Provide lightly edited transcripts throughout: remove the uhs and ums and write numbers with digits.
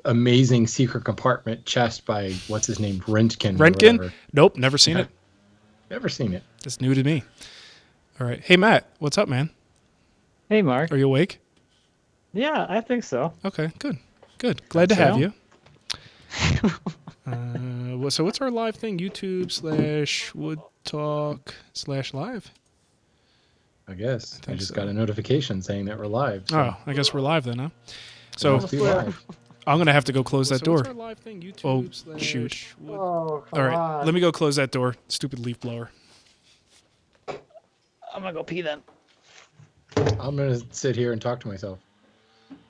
amazing secret compartment chest by what's his name, Rentgen. Rentgen? Nope, never seen it. Never seen it. It's new to me. All right. Hey, Matt, what's up, man? Hey, Mark. Are you awake? Yeah, I think so. Okay, good. Glad to have you. So what's our live thing? YouTube/woodtalk/live? I guess. I just got a notification saying that we're live. So. Oh, I guess we're live then, huh? So live. I'm going to have to go close that door. What's our live thing? YouTube shoot. Oh, all right, let me go close that door. Stupid leaf blower. I'm going to go pee then. I'm going to sit here and talk to myself.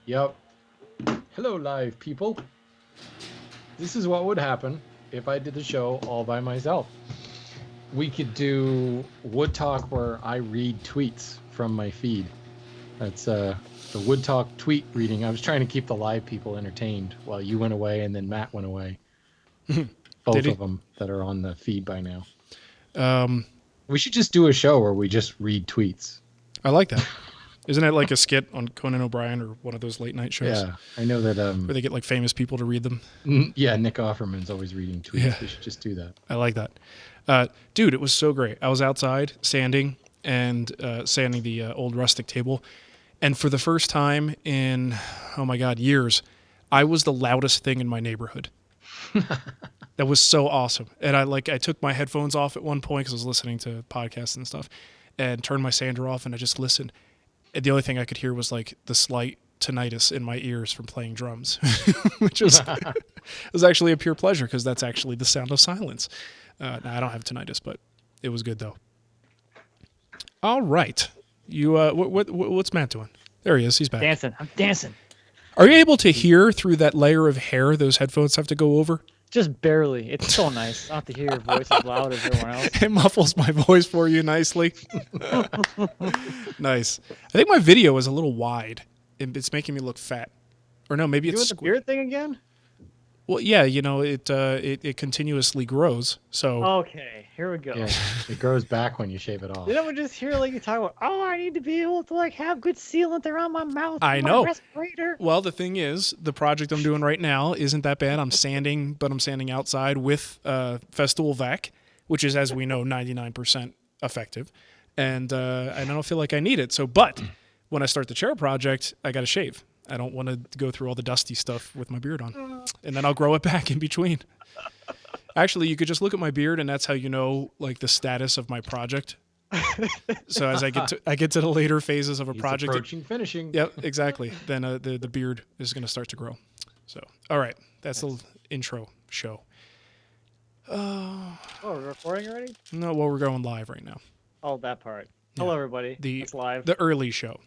Yep. Hello, live people. This is what would happen if I did the show all by myself. We could do Wood Talk where I read tweets from my feed. That's the Wood Talk tweet reading. I was trying to keep the live people entertained while you went away and then Matt went away. Both of them that are on the feed by now. We should just do a show where we just read tweets. I like that. Isn't it like a skit on Conan O'Brien or one of those late night shows? Yeah, I know that. Where they get like famous people to read them. Yeah, Nick Offerman's always reading tweets. Yeah. We should just do that. I like that. Dude, it was so great. I was outside sanding the old rustic table. And for the first time in, oh my God, years, I was the loudest thing in my neighborhood. That was so awesome. And I took my headphones off at one point because I was listening to podcasts and stuff and turned my sander off and I just listened. And the only thing I could hear was like the slight tinnitus in my ears from playing drums, which was actually a pure pleasure because that's actually the sound of silence. I don't have tinnitus, but it was good though. All right. You what's Matt doing? There he is. He's back. Dancing. I'm dancing. Are you able to hear through that layer of hair those headphones have to go over? Just barely. It's so nice. I don't have to hear your voice as loud as everyone else. It muffles my voice for you nicely. Nice. I think my video is a little wide. It's making me look fat. Or no, maybe it's doing the beard thing again? Well, yeah, it continuously grows. So okay, here we go. Yeah, it grows back when you shave it off. Didn't we just hear like you talk about? Oh, I need to be able to like have good sealant around my mouth. I know. Respirator. Well, the thing is, the project I'm doing right now isn't that bad. I'm sanding, but I'm sanding outside with Festool Vac, which is, as we know, 99% effective, and I don't feel like I need it. So, but when I start the chair project, I got to shave. I don't want to go through all the dusty stuff with my beard on. And then I'll grow it back in between. Actually, you could just look at my beard, and that's how you know like the status of my project. So as I get to the later phases of a project, approaching finishing. Yep, exactly. Then the beard is going to start to grow. So all right, that's the intro show. Oh, we're recording already? No, well, we're going live right now. Oh, that part. Yeah. Hello, everybody. It's live. The early show.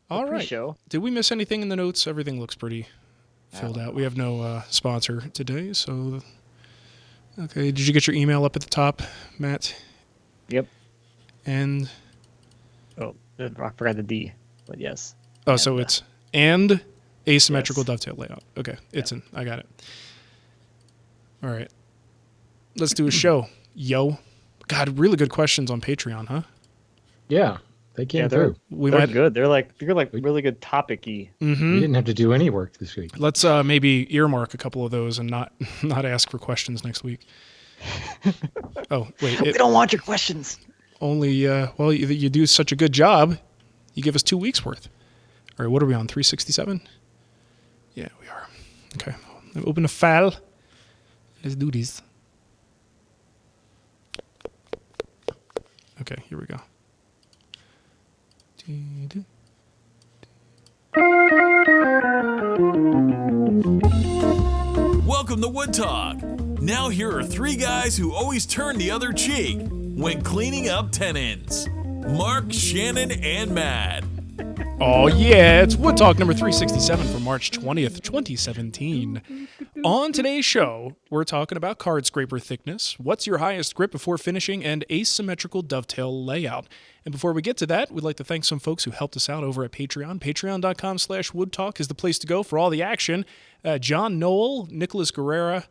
All right. Show. Did we miss anything in the notes? Everything looks pretty filled out. We have no sponsor today, so okay. Did you get your email up at the top, Matt? Yep. And I forgot the D, but yes. Oh, and so it's and asymmetrical dovetail layout. Okay, it's in. I got it. All right. Let's do a show. Yo. God, really good questions on Patreon, huh? Yeah. They came through. They're good. They're like really good topic-y. Mm-hmm. We didn't have to do any work this week. Let's maybe earmark a couple of those and not ask for questions next week. Oh, wait. We don't want your questions. Only, well, you do such a good job. You give us 2 weeks worth. All right, what are we on, 367? Yeah, we are. Okay, open a file. Let's do this. Okay, here we go. Welcome to Wood Talk. Now here are 3 guys who always turn the other cheek when cleaning up tenons. Mark, Shannon, and Matt. Oh yeah, it's Wood Talk number 367 for March 20th, 2017. On today's show, we're talking about card scraper thickness, what's your highest grip before finishing, and asymmetrical dovetail layout. And before we get to that, we'd like to thank some folks who helped us out over at Patreon. Patreon.com/woodtalk is the place to go for all the action. John Knoll, Nicholas Gurra,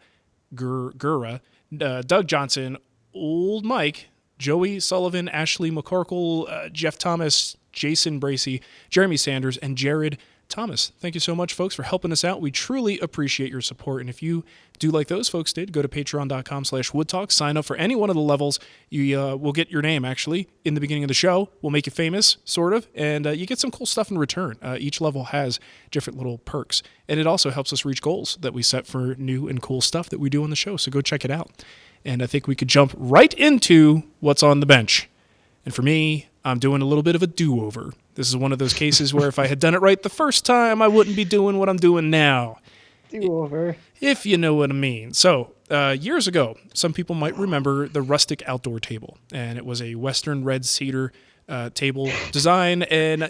Doug Johnson, Old Mike, Joey Sullivan, Ashley McCorkle, Jeff Thomas, Jason Bracey, Jeremy Sanders, and Jared Thomas. Thank you so much, folks, for helping us out. We truly appreciate your support. And if you do like those folks did, go to patreon.com/woodtalk. Sign up for any one of the levels. You will get your name, actually, in the beginning of the show. We'll make you famous, sort of. And you get some cool stuff in return. Each level has different little perks. And it also helps us reach goals that we set for new and cool stuff that we do on the show. So go check it out. And I think we could jump right into what's on the bench. And for me, I'm doing a little bit of a do-over. This is one of those cases where if I had done it right the first time, I wouldn't be doing what I'm doing now. Do-over. If you know what I mean. So, years ago, some people might remember the rustic outdoor table. And it was a Western red cedar table design. And,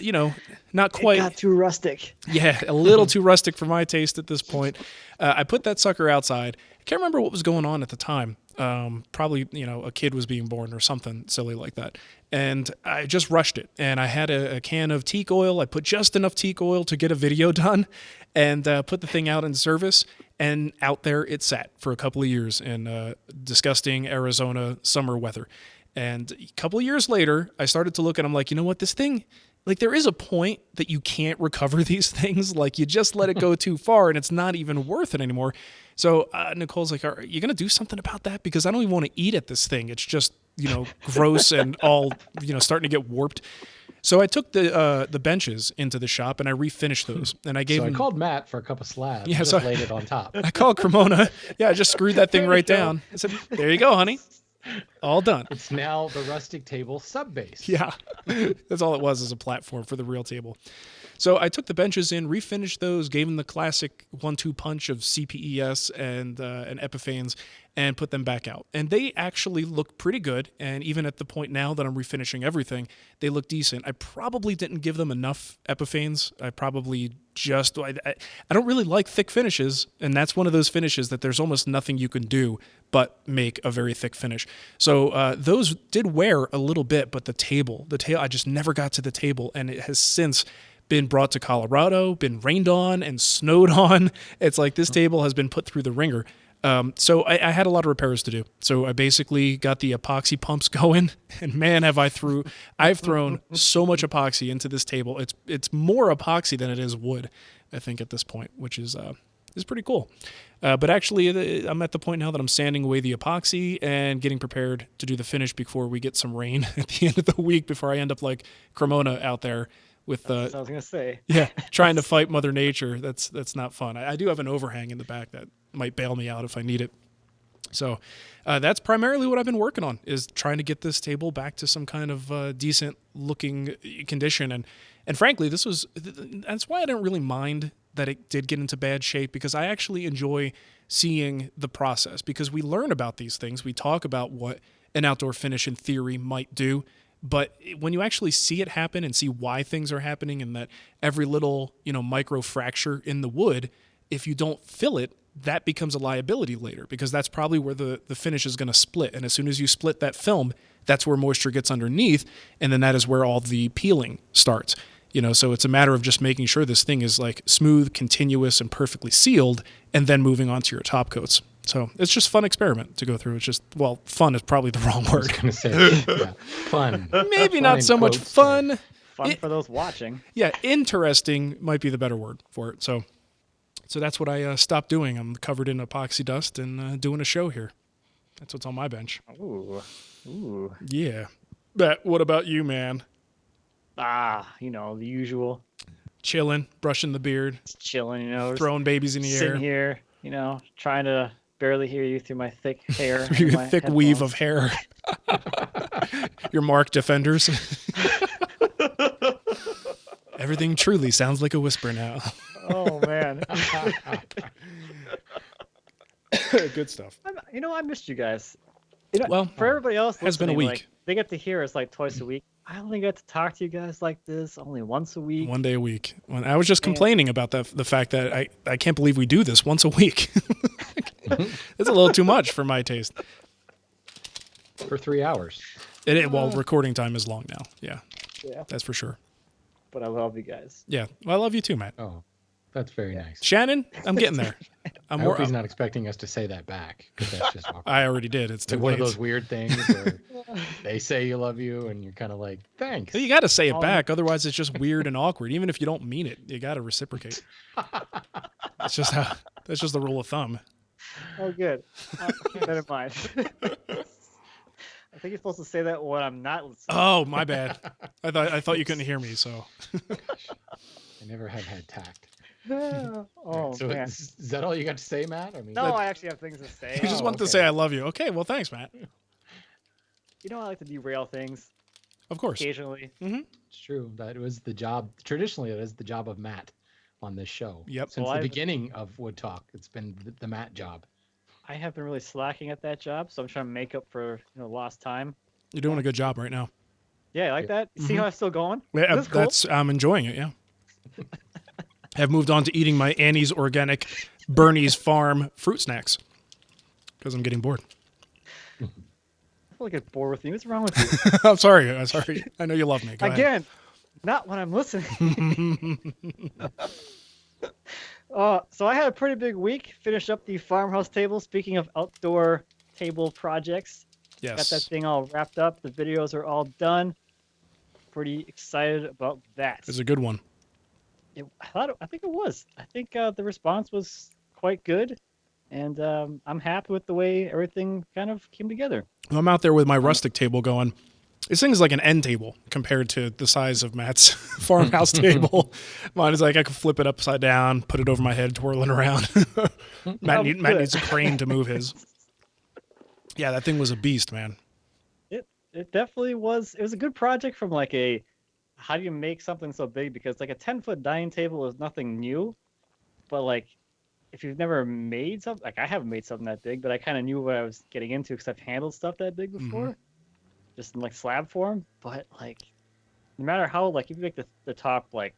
not quite. It got too rustic. Yeah, a little too rustic for my taste at this point. I put that sucker outside. I can't remember what was going on at the time. Probably, a kid was being born or something silly like that. And I just rushed it. And I had a can of teak oil. I put just enough teak oil to get a video done and put the thing out in service. And out there it sat for a couple of years in disgusting Arizona summer weather. And a couple of years later, I started to look and I'm like, you know what, this thing, like there is a point that you can't recover these things. Like you just let it go too far and it's not even worth it anymore. So Nicole's like, are you going to do something about that? Because I don't even want to eat at this thing. It's just, gross and all, starting to get warped. So I took the benches into the shop and I refinished those. And I gave So I them, called Matt for a couple slabs. Yeah, Yeah, so- just laid it on top. I called Cremona. Yeah, I just screwed that thing right down. I said, there you go, honey. All done. It's now the rustic table sub base. Yeah, that's all it was, is a platform for the real table. So I took the benches in, refinished those, gave them the classic 1-2 punch of CPES and Epiphanes, and put them back out. And they actually look pretty good. And even at the point now that I'm refinishing everything, they look decent. I probably didn't give them enough Epiphanes. I probably just, I don't really like thick finishes. And that's one of those finishes that there's almost nothing you can do but make a very thick finish. So those did wear a little bit, but the table, I just never got to the table. And it has since been brought to Colorado, been rained on and snowed on. It's like this table has been put through the ringer. So I had a lot of repairs to do. So I basically got the epoxy pumps going, and man, I've thrown so much epoxy into this table. It's more epoxy than it is wood, I think, at this point, which is pretty cool. But actually, I'm at the point now that I'm sanding away the epoxy and getting prepared to do the finish before we get some rain at the end of the week, before I end up like Cremona out there with That's what I was gonna say. yeah, trying to fight Mother Nature. That's not fun. I do have an overhang in the back that might bail me out if I need it. So that's primarily what I've been working on, is trying to get this table back to some kind of decent looking condition. And frankly, that's why I didn't really mind that it did get into bad shape, because I actually enjoy seeing the process, because we learn about these things. We talk about what an outdoor finish in theory might do. But when you actually see it happen and see why things are happening, and that every little, micro fracture in the wood, if you don't fill it, that becomes a liability later, because that's probably where the finish is going to split. And as soon as you split that film, that's where moisture gets underneath. And then that is where all the peeling starts. So it's a matter of just making sure this thing is like smooth, continuous, and perfectly sealed, and then moving on to your top coats. So it's just a fun experiment to go through. It's just, well, fun is probably the wrong word. I was gonna say, yeah, fun. Maybe Fun not in so much quotes. fun. Fun for those watching. Yeah, interesting might be the better word for it. So that's what I stopped doing. I'm covered in epoxy dust and doing a show here. That's what's on my bench. Ooh. Yeah. But what about you, man? The usual. Chilling, brushing the beard, Just chilling, just throwing babies in the sitting air. here, trying to barely hear you through my thick hair. Through and your my thick weave of headphones. hair. Your Mark Defenders. Everything truly sounds like a whisper now. Oh man. Good stuff. I missed you guys. Well, for everybody else, has been a listening, week. like, they get to hear us like twice a week. I only get to talk to you guys like this only once a week. One day a week. I was just complaining about the fact that I can't believe we do this once a week. It's a little too much for my taste. For 3 hours. Well, recording time is long now. Yeah, that's for sure. But I love you guys. Yeah, well, I love you too, Matt. Oh, that's very nice. Shannon, I'm getting there. I'm I more. hope he's not expecting us to say that back, because that's just awkward. I already did. It's It's too like one late. of those weird things where they say you love you, and you're kind of like, thanks. You got to say it Oh, back, otherwise it's just weird and awkward. Even if you don't mean it, you got to reciprocate. That's just how. That's just the rule of thumb. Oh, good. I'll keep that in mind. I think you're supposed to say that when I'm not listening. Oh, my bad. I thought you couldn't hear me. So I never have had tact. Oh, So man. is that all you got to say, Matt? I mean, No, I actually have things to say. you just wanted to okay. say I love you. Okay, well, thanks, Matt. You know, I like to derail things Of course. occasionally. it's true. That was the job. Traditionally, it is the job of Matt on this show. Yep. Since Well, the I've- beginning of Wood Talk, it's been the Matt job. I have been really slacking at that job, so I'm trying to make up for lost time. You're doing a good job right now. Yeah, you like that? See how I'm still going? Yeah, This cool? I'm enjoying it. Yeah. Have moved on to eating my Annie's Organic Bernie's Farm fruit snacks because I'm getting bored. I feel like I get bored with you. What's wrong with you? I'm sorry. I'm sorry. I know you love me. Go ahead. Again, not when I'm listening. So I had a pretty big week. Finished up the farmhouse table. Speaking of outdoor table projects, got that Yes. thing all wrapped up. The videos are all done. Pretty excited about that. It's a good one. I think it was. I think the response was quite good, and I'm happy with the way everything kind of came together. I'm out there with my rustic table going, this thing is like an end table compared to the size of Matt's farmhouse table. Mine is like I can flip it upside down, put it over my head, twirling around. Matt good. needs a crane to move his. Yeah, that thing was a beast, man. It definitely was. It was a good project from like a how do you make something so big, because like a 10-foot dining table is nothing new, but like if you've never made something, like I haven't made something that big, but I kind of knew what I was getting into because I've handled stuff that big before, just in like slab form. But like no matter how, like if you make the top like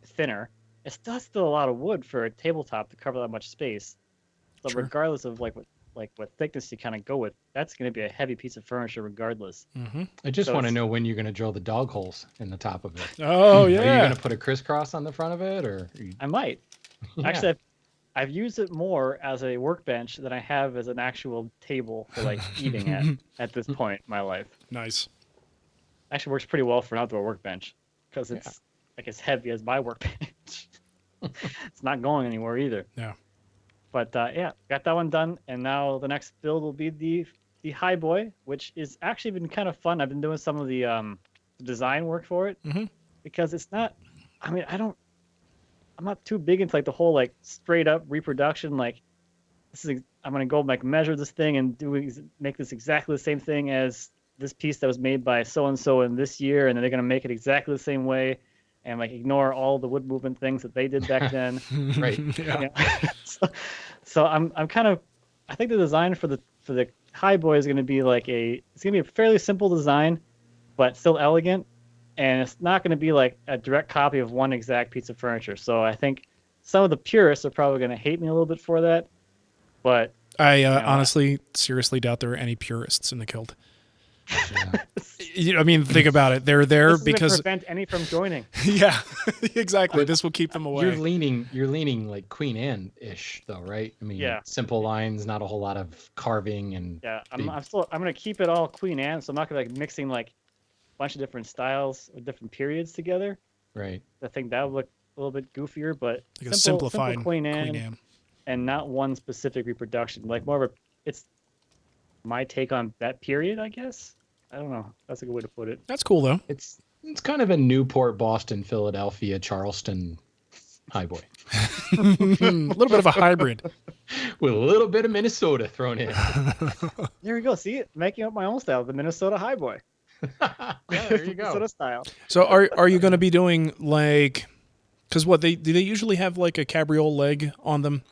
thinner, it's still a lot of wood for a tabletop to cover that much space. So Sure. regardless of what thickness you kind of go with, that's going to be a heavy piece of furniture regardless. I just So want to it's- know when you're going to drill the dog holes in the top of it. Oh, Are you yeah. going to put a crisscross on the front of it, or? I might. Yeah. Actually, I've used it more as a workbench than I have as an actual table for like eating at this point in my life. Nice. Actually works pretty well for an outdoor workbench because it's like as heavy as my workbench. It's not going anywhere either. Yeah. But yeah, got that one done, and now the next build will be the High Boy, which is actually been kind of fun. I've been doing some of the design work for it because it's not. I mean, I'm not too big into like the whole like straight up reproduction. Like I'm gonna go like measure this thing and make this exactly the same thing as this piece that was made by so and so in this year, and then they're gonna make it exactly the same way, and like ignore all the wood movement things that they did back then. Right. Yeah. So I'm kind of, I think the design for the High Boy is going to be it's going to be a fairly simple design, but still elegant, and it's not going to be like a direct copy of one exact piece of furniture. So I think some of the purists are probably going to hate me a little bit for that, but I honestly, seriously doubt there are any purists in the guild. I mean, think about it. They're there this is going to because prevent any from joining. yeah, exactly. This will keep them away. You're leaning like Queen Anne-ish, though, right? I mean, Yeah. simple lines, not a whole lot of carving and. Yeah, big- I'm going to keep it all Queen Anne, so I'm not going to like mixing like a bunch of different styles or different periods together. Right. I think that would look a little bit goofier, but Like a simple simplified Queen Anne, Queen Anne. and not one specific reproduction. Like more of it's my take on that period, I guess. I don't know. That's a good way to put it. That's cool though. It's kind of a Newport, Boston, Philadelphia, Charleston High Boy A little bit of a hybrid. with a little bit of Minnesota thrown in. There we go. See, making up my own style, the Minnesota High Boy. Yeah, there you go. Minnesota style. So are you going to be doing like, because what do they usually have like a cabriole leg on them?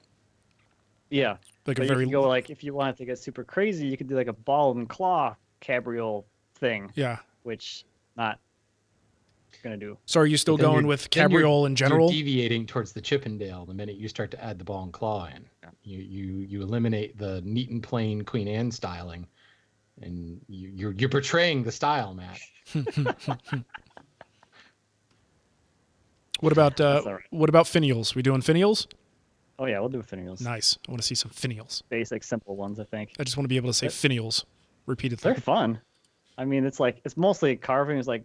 Yeah. Like But a you very can go like if you wanted to get super crazy, you could do like a ball and claw cabriole thing, yeah. which not gonna do. So are you still Then going you're- with then you're- cabriole in general? You're deviating towards the Chippendale the minute you start to add the ball and claw in. You eliminate the neat and plain Queen Anne styling, and you're portraying the style, Matt. What about all right. what about finials? We doing finials? Oh yeah, we'll do finials. Nice. I want to see some finials. Basic, simple ones, I think. I just want to be able to say finials repeatedly. They're fun. I mean, it's mostly carving. It's like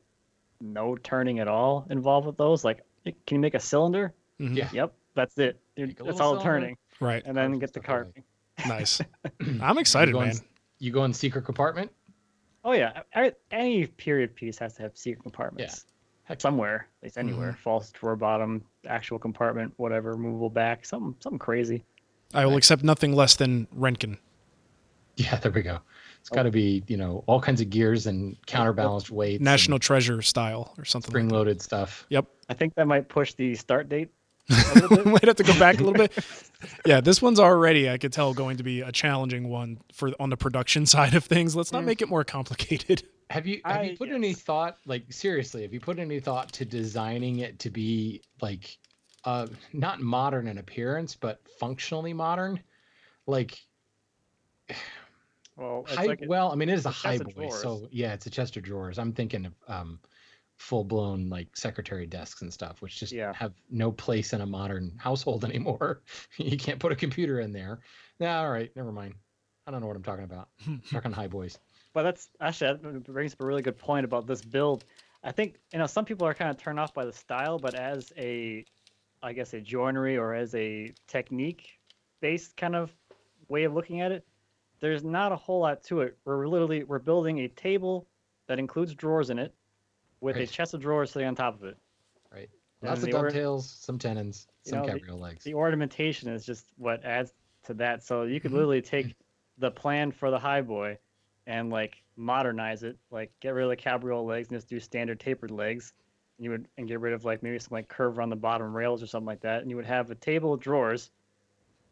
no turning at all involved with those. Like, can you make a cylinder? Mhm. Yeah. Yep, that's it. Make a That's little all cylinder. turning, Right. and then Carve get the stuff away. carving. Nice. I'm excited, man. You go in the secret compartment. Oh yeah, any period piece has to have secret compartments. Heck, Somewhere, at least anywhere. False drawer bottom, actual compartment, whatever, movable back, something crazy. I will accept nothing less than Renken. yeah, there we go. It's got to be, all kinds of gears and counterbalanced weights, National Treasure style or something like that. spring-loaded stuff. Yep. I think that might push the start date a little bit. Might have to go back a little bit. Yeah, this one's already, I could tell, going to be a challenging one on the production side of things. Let's not make it more complicated. Have you put any thought, like seriously, have you put any thought to designing it to be like not modern in appearance, but functionally modern? Like Well, it's I mean it is a it's high chest of boy, drawers. so yeah, it's a chest of drawers. I'm thinking of full-blown like secretary desks and stuff, which just have no place in a modern household anymore. You can't put a computer in there. All right, never mind. I don't know what I'm talking about. I'm talking high boys. But that brings up a really good point about this build. I think some people are kind of turned off by the style, but as a joinery or as a technique based kind of way of looking at it, there's not a whole lot to it. We're building a table that includes drawers in it with a chest of drawers sitting on top of it. Right. And Lots of the dovetails, some tenons, some cabriole legs. The ornamentation is just what adds to that. So you could literally take the plan for the high boy and like modernize it, like get rid of the cabriole legs and just do standard tapered legs. And get rid of like maybe some like curve around the bottom rails or something like that. And you would have a table of drawers,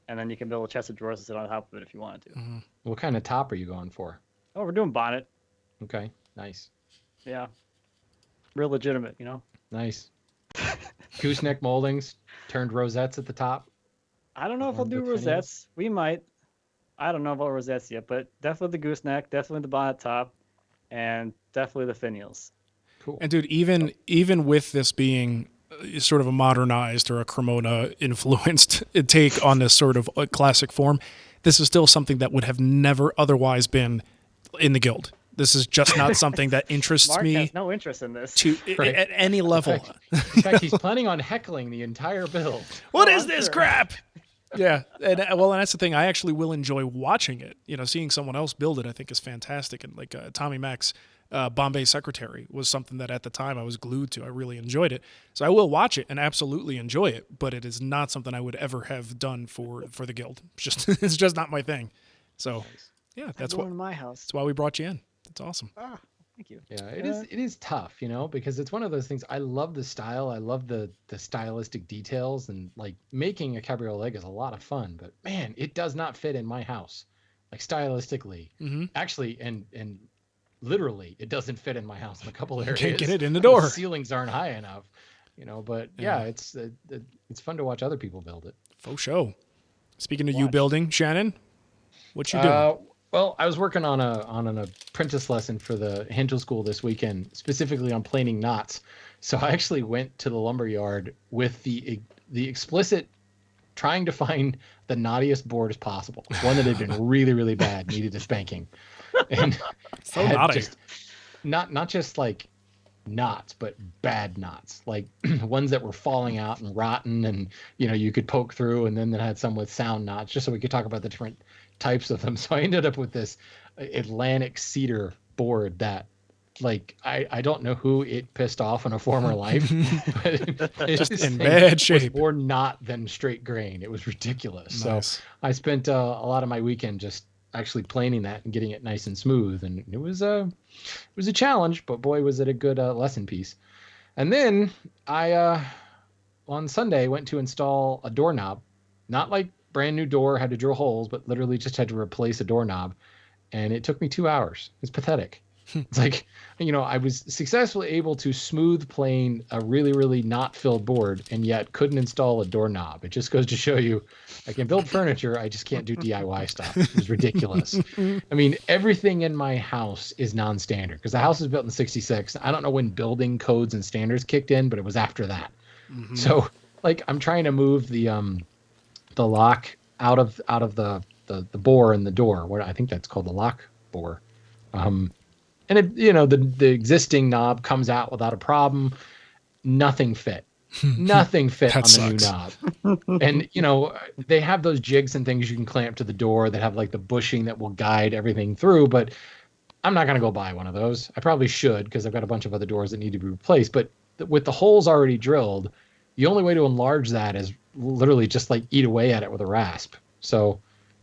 and then you can build a chest of drawers to sit on top of it if you wanted to. What kind of top are you going for? Oh, we're doing bonnet. Okay, nice. Yeah. Real legitimate, Nice. Gooseneck moldings, turned rosettes at the top. I don't know if we'll do Finials? rosettes. We might. I don't know about rosettes yet, but definitely the gooseneck, definitely the bonnet top, and definitely the finials. Cool. And dude, even with this being sort of a modernized or a Cremona influenced take on this sort of classic form, this is still something that would have never otherwise been in the guild. This is just not something that interests Mark me has no interest in this. at any level. In fact, he's planning on heckling the entire build. What is this crap? Yeah, and that's the thing. I actually will enjoy watching it. Seeing someone else build it, I think is fantastic. And like Tommy Mack's Bombay Secretary was something that at the time I was glued to. I really enjoyed it, so I will watch it and absolutely enjoy it. But it is not something I would ever have done for the guild. It's just not my thing. So yeah, that's in my house. That's why we brought you in. That's awesome. Thank you. Yeah, it is tough, because it's one of those things. I love the style. I love the stylistic details, and like making a cabriole leg is a lot of fun. But man, it does not fit in my house, like stylistically. Actually, and literally, it doesn't fit in my house in a couple areas. Can't get it in the door. The ceilings aren't high enough, But yeah, it's fun to watch other people build it. Faux show. Speaking of you building, Shannon, what you doing? Well, I was working on an apprentice lesson for the Hangel School this weekend, specifically on planing knots. So I actually went to the lumber yard with the explicit trying to find the knottiest board as possible, one that had been really, really bad, needed a spanking, and so knotty. Not just like knots, but bad knots, like ones that were falling out and rotten, and you could poke through, and then had some with sound knots, just so we could talk about the different types of them. So I ended up with this Atlantic cedar board that, like, I don't know who it pissed off in a former life, but it's just in bad shape. More knot than straight grain. It was ridiculous. Nice. So I spent a lot of my weekend just actually planing that and getting it nice and smooth, and it was a challenge, but boy, was it a good lesson piece. And then I on Sunday went to install a doorknob, not like brand new door, had to drill holes, but literally just had to replace a doorknob, and it took me 2 hours. It's pathetic. It's like, I was successfully able to smooth plane a really, really not filled board, and yet couldn't install a doorknob. It just goes to show you, I can build furniture, I just can't do DIY stuff. It was ridiculous. I mean, everything in my house is non-standard, because the house was built in '66. I don't know when building codes and standards kicked in, but it was after that. So, like, I'm trying to move the the lock out of the bore in the door. What I think that's called the lock bore. And it, the existing knob comes out without a problem. Nothing fit. Nothing fit on the sucks. new knob. And they have those jigs and things you can clamp to the door that have like the bushing that will guide everything through, but I'm not going to go buy one of those. I probably should, because I've got a bunch of other doors that need to be replaced, but with the holes already drilled, the only way to enlarge that is literally just like eat away at it with a rasp. So,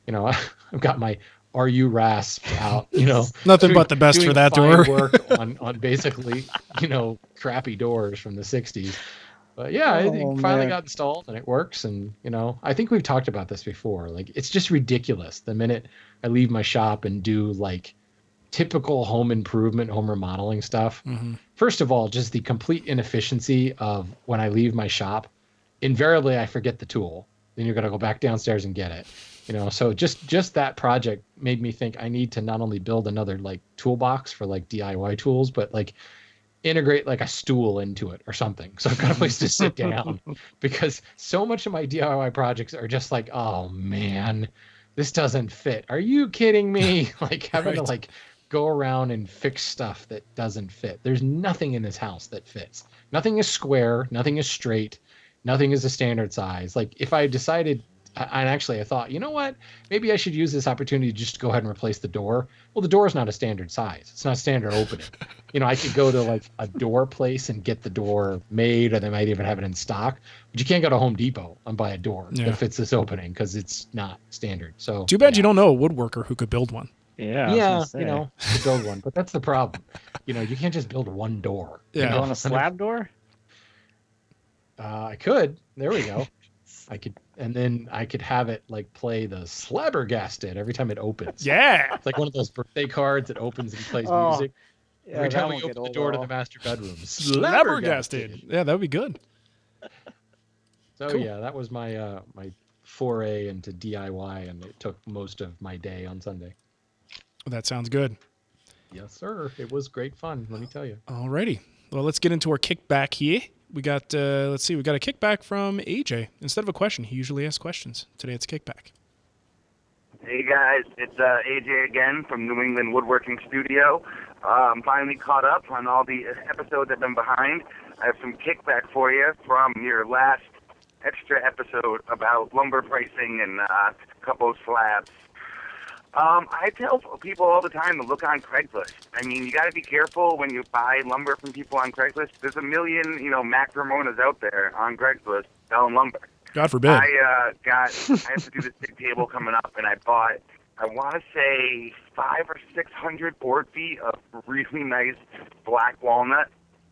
I've got my RU rasp out, Nothing but the best for that door. Work on basically, crappy doors from the 60s. But yeah, it finally got installed and it works. And, I think we've talked about this before. Like, it's just ridiculous. The minute I leave my shop and do like typical home improvement, home remodeling stuff. Mm-hmm. First of all, just the complete inefficiency of when I leave my shop, invariably I forget the tool. Then you're going to go back downstairs and get it. So just that project made me think I need to not only build another like toolbox for like DIY tools, but like integrate like a stool into it or something. So I've got a place to sit down, because so much of my DIY projects are just like, oh man, this doesn't fit. Are you kidding me? Like having to like go around and fix stuff that doesn't fit. There's nothing in this house that fits. Nothing is square. Nothing is straight. Nothing is a standard size. Like if I decided, and actually I thought, you know what, maybe I should use this opportunity just to go ahead and replace the door. Well, the door is not a standard size. It's not a standard opening. I could go to like a door place and get the door made, or they might even have it in stock, but you can't go to Home Depot and buy a door that fits this opening because it's not standard. So too bad you don't know a woodworker who could build one. Yeah, to build one, but that's the problem. You can't just build one door. Yeah, on a slab door. I could. There we go. I could, and then I could have it like play the Slabbergasted every time it opens. Yeah, it's like one of those birthday cards that opens and plays music. Every time we open the door to the master bedroom, Slabbergasted. Yeah, that would be good. So cool. Yeah, that was my my foray into DIY, and it took most of my day on Sunday. That sounds good. Yes, sir. It was great fun, let me tell you. Alrighty. Well, let's get into our kickback here. We got, we got a kickback from AJ. Instead of a question, he usually asks questions. Today it's a kickback. Hey, guys. It's AJ again from New England Woodworking Studio. I'm finally caught up on all the episodes I've been behind. I have some kickback for you from your last extra episode about lumber pricing and a couple of slabs. I tell people all the time to look on Craigslist. I mean, you got to be careful when you buy lumber from people on Craigslist. There's a million, Mac Ramonas out there on Craigslist selling lumber. God forbid. I have to do this big table coming up, and I bought, I want to say 500 or 600 board feet of really nice black walnut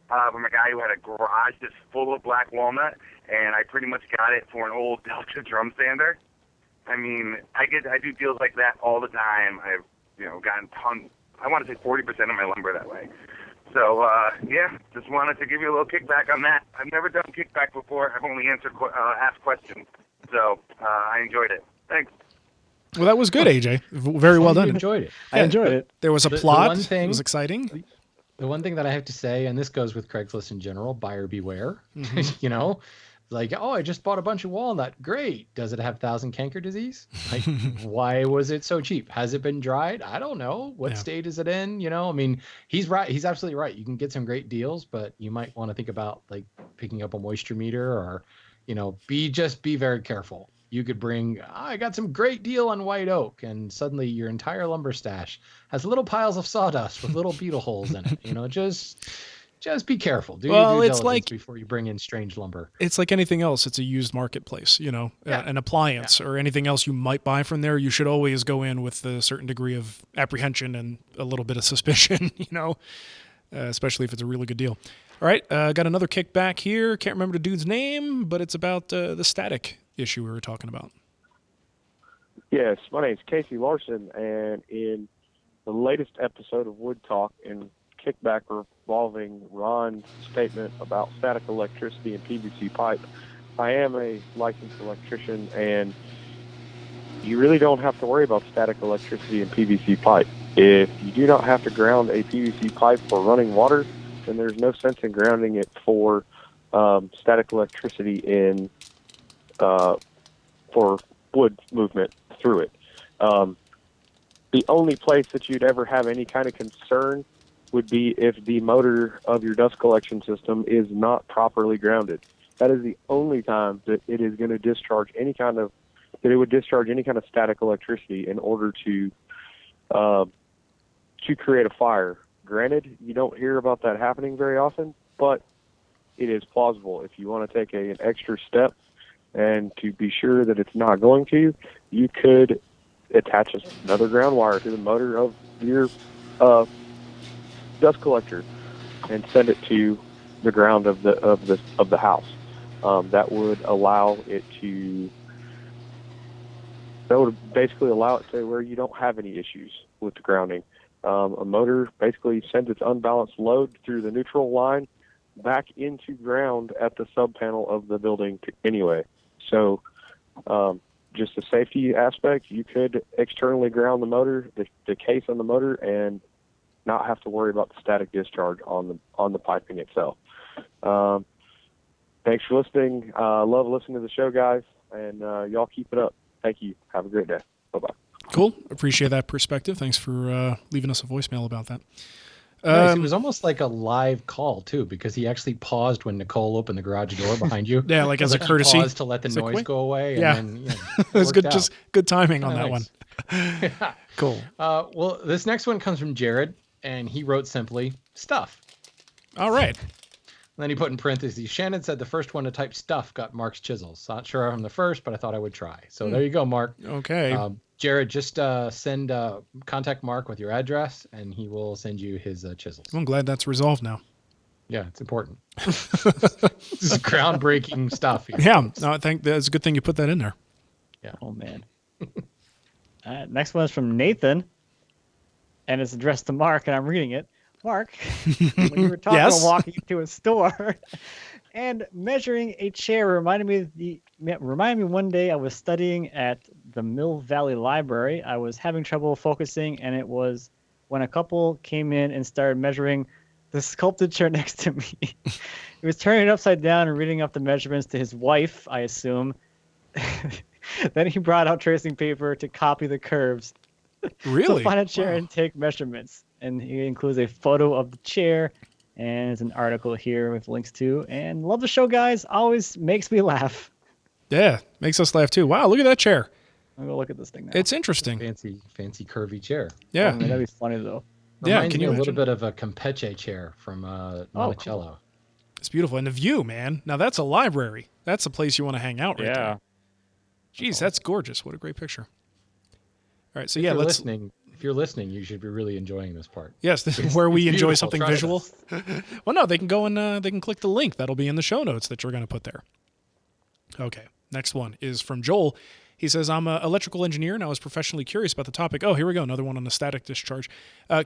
from a guy who had a garage that's full of black walnut, and I pretty much got it for an old Delta drum sander. I mean, I do deals like that all the time. I've, gotten tons. I want to say 40% of my lumber that way. So, just wanted to give you a little kickback on that. I've never done kickback before. I've only asked questions. So, I enjoyed it. Thanks. Well, that was good, AJ. Very well done. Enjoyed it. I enjoyed it. There was a plot. It was exciting. The one thing that I have to say, and this goes with Craigslist in general, buyer beware. Mm-hmm. Like, oh, I just bought a bunch of walnut. Great. Does it have thousand canker disease? Like, why was it so cheap? Has it been dried? I don't know. What state is it in? I mean, he's right. He's absolutely right. You can get some great deals, but you might want to think about like picking up a moisture meter or, be very careful. You could bring, I got some great deal on white oak, and suddenly your entire lumber stash has little piles of sawdust with little beetle holes in it. Just be careful. Do your due diligence before you bring in strange lumber. It's like anything else. It's a used marketplace, an appliance or anything else you might buy from there. You should always go in with a certain degree of apprehension and a little bit of suspicion, especially if it's a really good deal. All right, got another kickback here. Can't remember the dude's name, but it's about the static issue we were talking about. Yes, my name's Casey Larson, and in the latest episode of Wood Talk and kickback revolving Ron's statement about static electricity and PVC pipe, I am a licensed electrician, and you really don't have to worry about static electricity and PVC pipe. If you do not have to ground a PVC pipe for running water, then there's no sense in grounding it for static electricity in for wood movement through it. The only place that you'd ever have any kind of concern would be if the motor of your dust collection system is not properly grounded. That is the only time that it is going to discharge any kind of static electricity in order to create a fire. Granted, you don't hear about that happening very often, but it is plausible. If you want to take an extra step and to be sure that it's not going to, you could attach another ground wire to the motor of your dust collector and send it to the ground of the house. That would basically allow it to where you don't have any issues with the grounding. A motor basically sends its unbalanced load through the neutral line back into ground at the sub panel of the building anyway. So just a safety aspect, you could externally ground the motor, the case on the motor, and not have to worry about the static discharge on the piping itself. Thanks for listening. Love listening to the show, guys, and y'all keep it up. Thank you. Have a great day. Bye-bye. Cool. Appreciate that perspective. Thanks for leaving us a voicemail about that. Nice. It was almost like a live call too, because he actually paused when Nicole opened the garage door behind you. Yeah, like as a courtesy. Paused to let the noise go away. Yeah. And then, it was good. Just good timing on that nice. One. Yeah. Cool. Well, this next one comes from Jared, and he wrote simply stuff. All right. And then he put in parentheses, Shannon said the first one to type stuff got Mark's chisels. Not sure I'm the first, but I thought I would try. So there you go, Mark. Okay. Jared, just contact Mark with your address, and he will send you his chisels. I'm glad that's resolved now. Yeah, it's important. This is groundbreaking stuff here. Yeah, no, I think that's a good thing you put that in there. Yeah. Oh, man. Next one is from Nathan, and it's addressed to Mark, and I'm reading it. Mark, when you were talking about walking into a store and measuring a chair reminded me one day I was studying at the Mill Valley Library. I was having trouble focusing, and it was when a couple came in and started measuring the sculpted chair next to me. He was turning it upside down and reading up the measurements to his wife, I assume. Then he brought out tracing paper to copy the curves. Really? So find a chair and take measurements. And he includes a photo of the chair, and it's an article here with links to. And love the show, guys. Always makes me laugh. Yeah, makes us laugh too. Wow, look at that chair. I'm gonna look at this thing now. It's interesting. Fancy curvy chair. Yeah. Oh, man, that'd be funny though. Reminds can me you a imagine? little bit of a Campeche chair from Monticello. Cool. It's beautiful. And the view, man. Now that's a library. That's a place you want to hang out right there. Jeez, that's gorgeous. What a great picture. All right, so If you're listening, you should be really enjoying this part. Yes, this is where we enjoy beautiful. something Try visual. Well, no, they can go and they can click the link. That'll be in the show notes that you're going to put there. Okay, next one is from Joel. He says, I'm an electrical engineer, and I was professionally curious about the topic. Oh, here we go. Another one on the static discharge.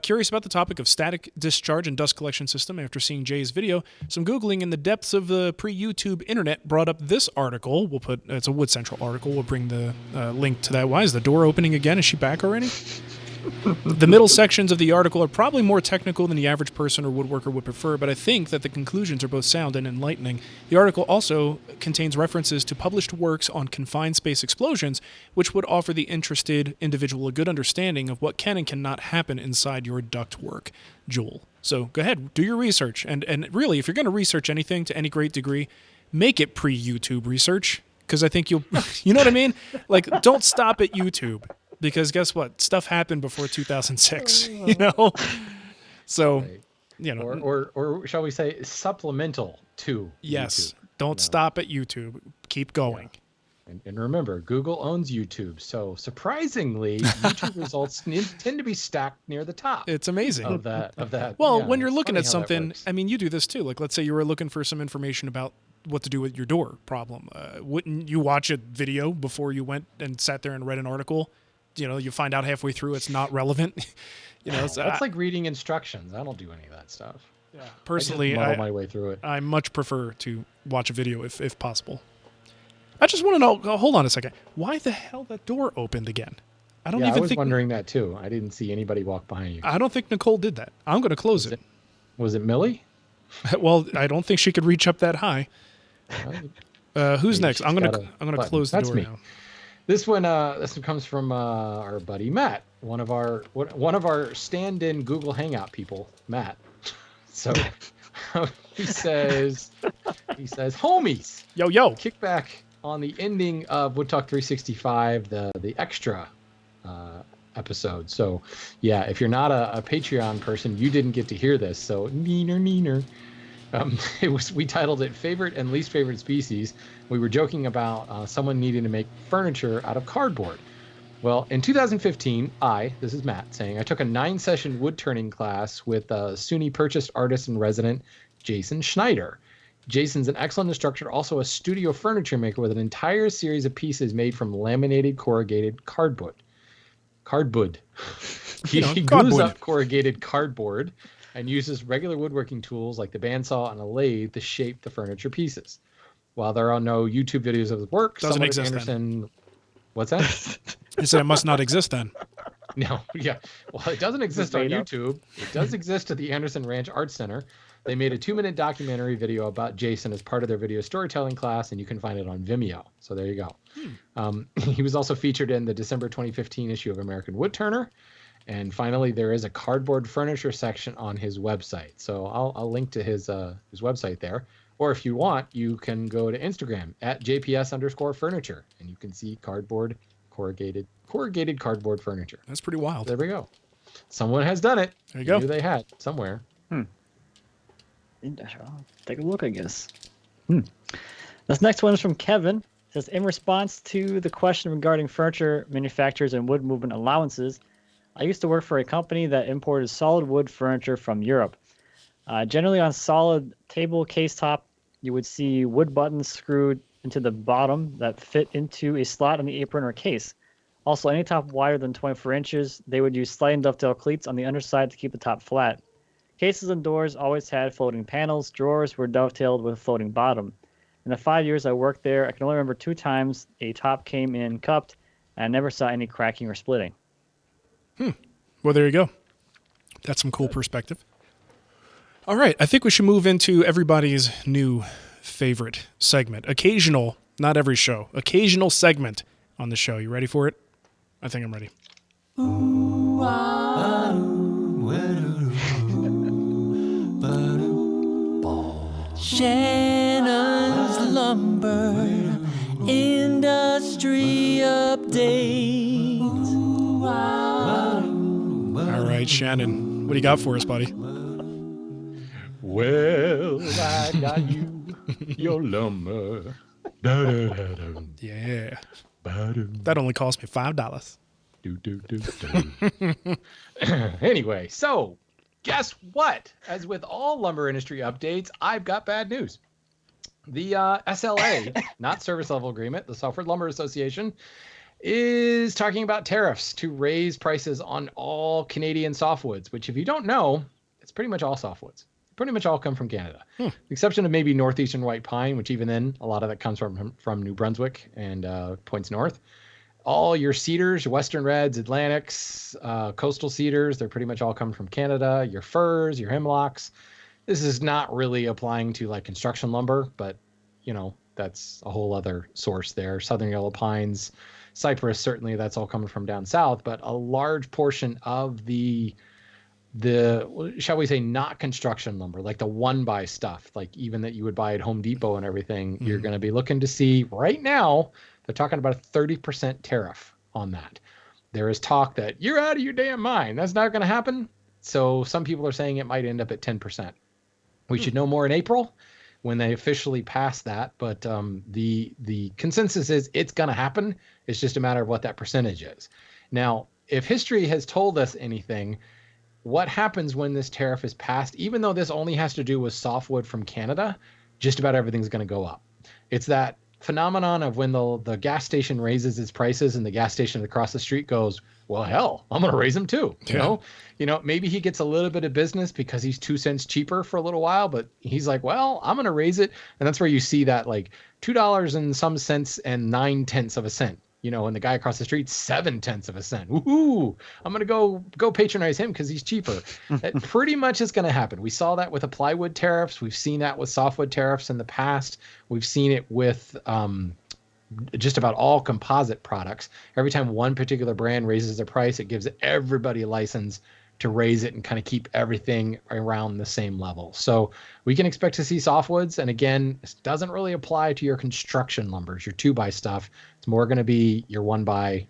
Curious about the topic of static discharge and dust collection system after seeing Jay's video. Some Googling in the depths of the pre-YouTube internet brought up this article. It's a Wood Central article. We'll bring the link to that. Why is the door opening again? Is she back already? The middle sections of the article are probably more technical than the average person or woodworker would prefer, but I think that the conclusions are both sound and enlightening. The article also contains references to published works on confined space explosions, which would offer the interested individual a good understanding of what can and cannot happen inside your ductwork. Joel. So go ahead, do your research. And really, if you're going to research anything to any great degree, make it pre-YouTube research, because I think you know what I mean? Like, don't stop at YouTube. Because guess what? Stuff happened before 2006, you know? So, you know. Or shall we say supplemental to Yes. YouTube. Don't stop at YouTube. Keep going. Yeah. And remember, Google owns YouTube. So surprisingly, YouTube results tend to be stacked near the top. It's amazing. Of that. Well, Yeah, when you're it's looking funny at how that something, works. I mean, you do this too. Like, let's say you were looking for some information about what to do with your door problem. Wouldn't you watch a video before you went and sat there and read an article? You know, you find out halfway through it's not relevant. You know, That's like reading instructions. I don't do any of that stuff. Yeah. Personally, I just muddle my way through it. I much prefer to watch a video if possible. I just want to know. Hold on a second. Why the hell that door opened again? I don't even I was think. wondering that too. I didn't see anybody walk behind you. I don't think Nicole did that. I'm going to close it. Was it Millie? Well, I don't think she could reach up that high. Who's Maybe next? she's I'm got going a to button. close the That's door me. now. This one comes from our buddy Matt, one of our stand-in Google Hangout people, Matt. So he says, homies, Yo. kickback on the ending of Wood Talk 365, the extra episode. So yeah, if you're not a Patreon person, you didn't get to hear this. So neener. We titled it Favorite and Least Favorite Species. We were joking about someone needing to make furniture out of cardboard. Well, in 2015, this is Matt saying, I took a 9-session wood turning class with SUNY purchased artist in resident Jason Schneider. Jason's an excellent instructor, also a studio furniture maker with an entire series of pieces made from laminated corrugated cardboard. He glues up corrugated cardboard and uses regular woodworking tools like the bandsaw and a lathe to shape the furniture pieces. While there are no YouTube videos of his work, doesn't exist Anderson. Then. What's that? You said it must not exist then. No, yeah. Well, it doesn't exist on YouTube. It does exist at the Anderson Ranch Arts Center. They made a 2-minute documentary video about Jason as part of their video storytelling class, and you can find it on Vimeo. So there you go. He was also featured in the December 2015 issue of American Woodturner. And finally, there is a cardboard furniture section on his website. So I'll link to his website there. Or if you want, you can go to Instagram at JPS_furniture, and you can see corrugated cardboard furniture. That's pretty wild. There we go. Someone has done it. There you go. Knew they had somewhere. I'll take a look, I guess. This next one is from Kevin. It says, in response to the question regarding furniture manufacturers and wood movement allowances, I used to work for a company that imported solid wood furniture from Europe. Generally on solid table case top, you would see wood buttons screwed into the bottom that fit into a slot on the apron or case. Also, any top wider than 24 inches, they would use sliding dovetail cleats on the underside to keep the top flat. Cases and doors always had floating panels. Drawers were dovetailed with a floating bottom. In the 5 years I worked there, I can only remember 2 times a top came in cupped, and I never saw any cracking or splitting. Well, there you go. That's some cool perspective. All right, I think we should move into everybody's new favorite segment. Occasional, not every show, occasional segment on the show. You ready for it? I think I'm ready. Shannon's Lumber Industry Update. All right, Shannon, what do you got for us, buddy? Well, I got you, your lumber. Yeah. That only cost me $5. Anyway, so guess what? As with all lumber industry updates, I've got bad news. The SLA, not service level agreement, the Softwood Lumber Association, is talking about tariffs to raise prices on all Canadian softwoods, which if you don't know, it's pretty much all softwoods. Pretty much all come from Canada. The exception of maybe northeastern white pine, which even then, a lot of that comes from New Brunswick and points north. All your cedars, your western reds, Atlantics, coastal cedars, they're pretty much all come from Canada. Your firs, your hemlocks. This is not really applying to like construction lumber, but you know, that's a whole other source there. Southern yellow pines, cypress, certainly that's all coming from down south, but a large portion of the shall we say not construction lumber, like the one buy stuff, like even that you would buy at Home Depot and everything, you're going to be looking to see right now, they're talking about a 30% tariff on that. There is talk that you're out of your damn mind. That's not going to happen. So some people are saying it might end up at 10%. We should know more in April when they officially pass that. But the consensus is it's going to happen. It's just a matter of what that percentage is. Now, if history has told us anything, what happens when this tariff is passed, even though this only has to do with softwood from Canada, just about everything's going to go up. It's that phenomenon of when the gas station raises its prices and the gas station across the street goes, well, hell, I'm going to raise them too. Yeah. You know, maybe he gets a little bit of business because he's 2 cents cheaper for a little while, but he's like, well, I'm going to raise it. And that's where you see that like $2 and some cents and 9/10 of a cent. You know, and the guy across the street, 7/10 of a cent. Woohoo! I'm gonna go patronize him because he's cheaper. That pretty much is gonna happen. We saw that with the plywood tariffs. We've seen that with softwood tariffs in the past. We've seen it with just about all composite products. Every time one particular brand raises their price, it gives everybody a license to raise it and kind of keep everything around the same level. So we can expect to see softwoods. And again, this doesn't really apply to your construction lumbers, your 2x stuff. It's more going to be your 1x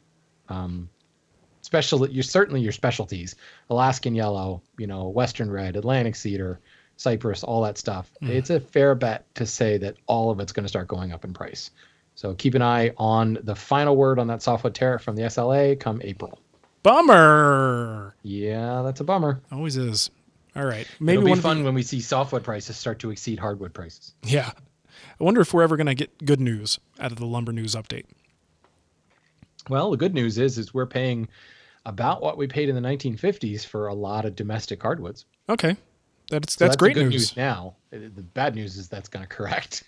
certainly your specialties, Alaskan yellow, Western red, Atlantic cedar, cypress, all that stuff. It's a fair bet to say that all of it's going to start going up in price. So keep an eye on the final word on that softwood tariff from the SLA come April. Bummer. Yeah, that's a bummer. Always is. All right. Maybe it'll be fun when we see softwood prices start to exceed hardwood prices. Yeah. I wonder if we're ever going to get good news out of the lumber news update. Well, the good news is we're paying about what we paid in the 1950s for a lot of domestic hardwoods. Okay. That's great good news. Now. The bad news is that's going to correct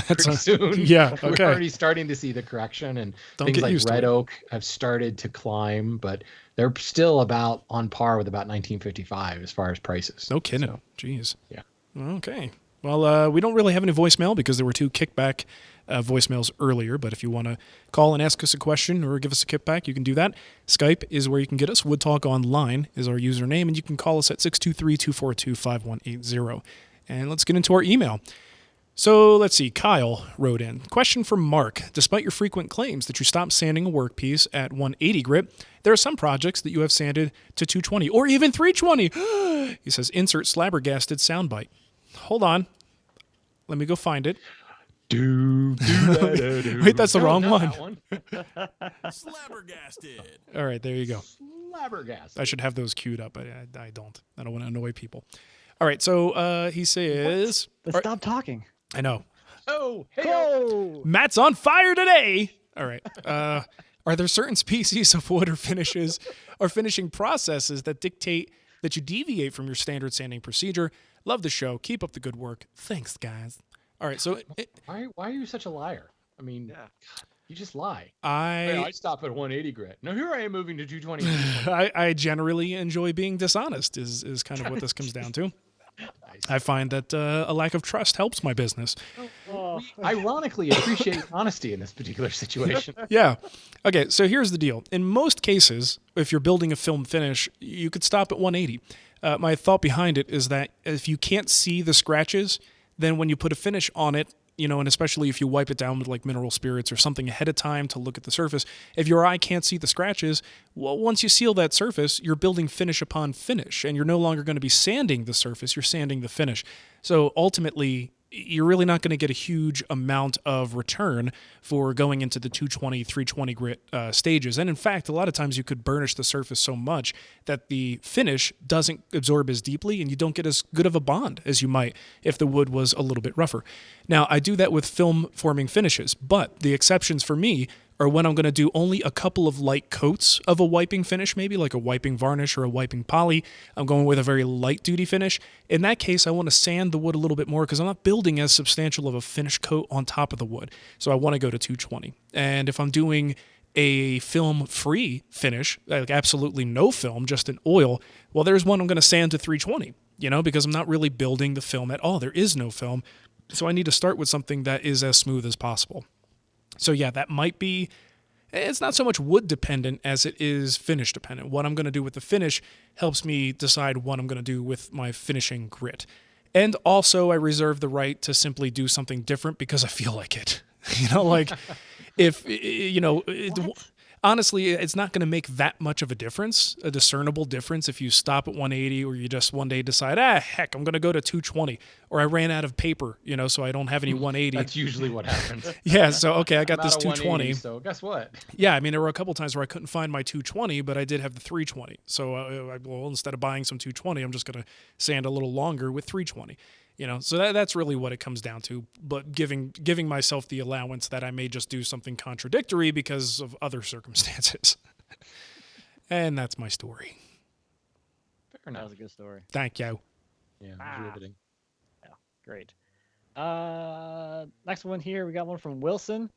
pretty soon. Yeah, okay. We're already starting to see the correction, and things like red oak have started to climb, but they're still about on par with about 1955 as far as prices. No kidding. So, jeez. Yeah. Okay. Well, we don't really have any voicemail because there were 2 kickback voicemails earlier, but if you want to call and ask us a question or give us a kickback, you can do that. Skype is where you can get us. Wood Talk Online is our username, and you can call us at 623-242-5180. And let's get into our email. So let's see. Kyle wrote in. Question from Mark. Despite your frequent claims that you stopped sanding a workpiece at 180 grit, there are some projects that you have sanded to 220 or even 320. He says, insert slabbergasted soundbite. Hold on. Let me go find it. Wait, that's the wrong one. Slabbergasted. All right, there you go. Slabbergasted. I should have those queued up, but I don't. I don't want to annoy people. All right, so he says... But stop talking. I know. Oh, hey. Oh! Matt's on fire today. All right. Are there certain species of wood or finishes or finishing processes that dictate that you deviate from your standard sanding procedure? Love the show. Keep up the good work. Thanks, guys. All right, so... Why are you such a liar? I mean... Yeah. You just lie. I stop at 180 grit. Now here I am moving to 220. I generally enjoy being dishonest is kind of what this comes down to. I find that a lack of trust helps my business. We ironically appreciate honesty in this particular situation. Yeah. Okay, so here's the deal. In most cases, if you're building a film finish, you could stop at 180. My thought behind it is that if you can't see the scratches, then when you put a finish on it, and especially if you wipe it down with like mineral spirits or something ahead of time to look at the surface, if your eye can't see the scratches, well, once you seal that surface, you're building finish upon finish, and you're no longer going to be sanding the surface, you're sanding the finish. So ultimately, you're really not going to get a huge amount of return for going into the 220, 320 grit stages. And in fact, a lot of times you could burnish the surface so much that the finish doesn't absorb as deeply and you don't get as good of a bond as you might if the wood was a little bit rougher. Now, I do that with film forming finishes, but the exceptions for me or when I'm going to do only a couple of light coats of a wiping finish, maybe like a wiping varnish or a wiping poly. I'm going with a very light duty finish. In that case, I want to sand the wood a little bit more because I'm not building as substantial of a finish coat on top of the wood. So I want to go to 220. And if I'm doing a film-free finish, like absolutely no film, just an oil, well, there's one I'm going to sand to 320, because I'm not really building the film at all. There is no film. So I need to start with something that is as smooth as possible. So yeah, that might be, it's not so much wood dependent as it is finish dependent. What I'm going to do with the finish helps me decide what I'm going to do with my finishing grit. And also I reserve the right to simply do something different because I feel like it. If, honestly, it's not going to make that much of a difference, a discernible difference if you stop at 180 or you just one day decide, heck, I'm going to go to 220 or I ran out of paper, so I don't have any 180. That's usually what happens. Yeah. So, okay, I got this 220. So guess what? Yeah. I mean, there were a couple times where I couldn't find my 220, but I did have the 320. So instead of buying some 220, I'm just going to sand a little longer with 320. So that's really what it comes down to, but giving myself the allowance that I may just do something contradictory because of other circumstances. And that's my story. Fair enough. That was a good story. Thank you. Yeah, it was riveting. Yeah, great. Next one here, we got one from Wilson.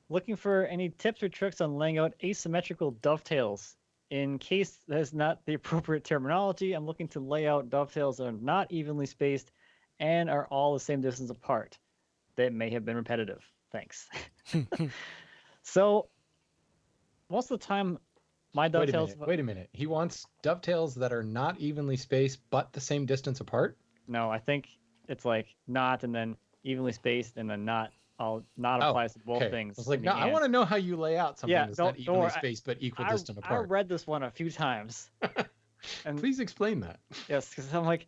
Looking for any tips or tricks on laying out asymmetrical dovetails. In case that's not the appropriate terminology, I'm looking to lay out dovetails that are not evenly spaced and are all the same distance apart. That may have been repetitive. Thanks. So most of the time, my dovetails. Wait a minute. He wants dovetails that are not evenly spaced, but the same distance apart? No, I think it's like not and then evenly spaced and then not. Not applies to both things. I was like, no, I want to know how you lay out something that's not evenly spaced but equal distant apart. I read this one a few times. And please explain that. Yes, because I'm like,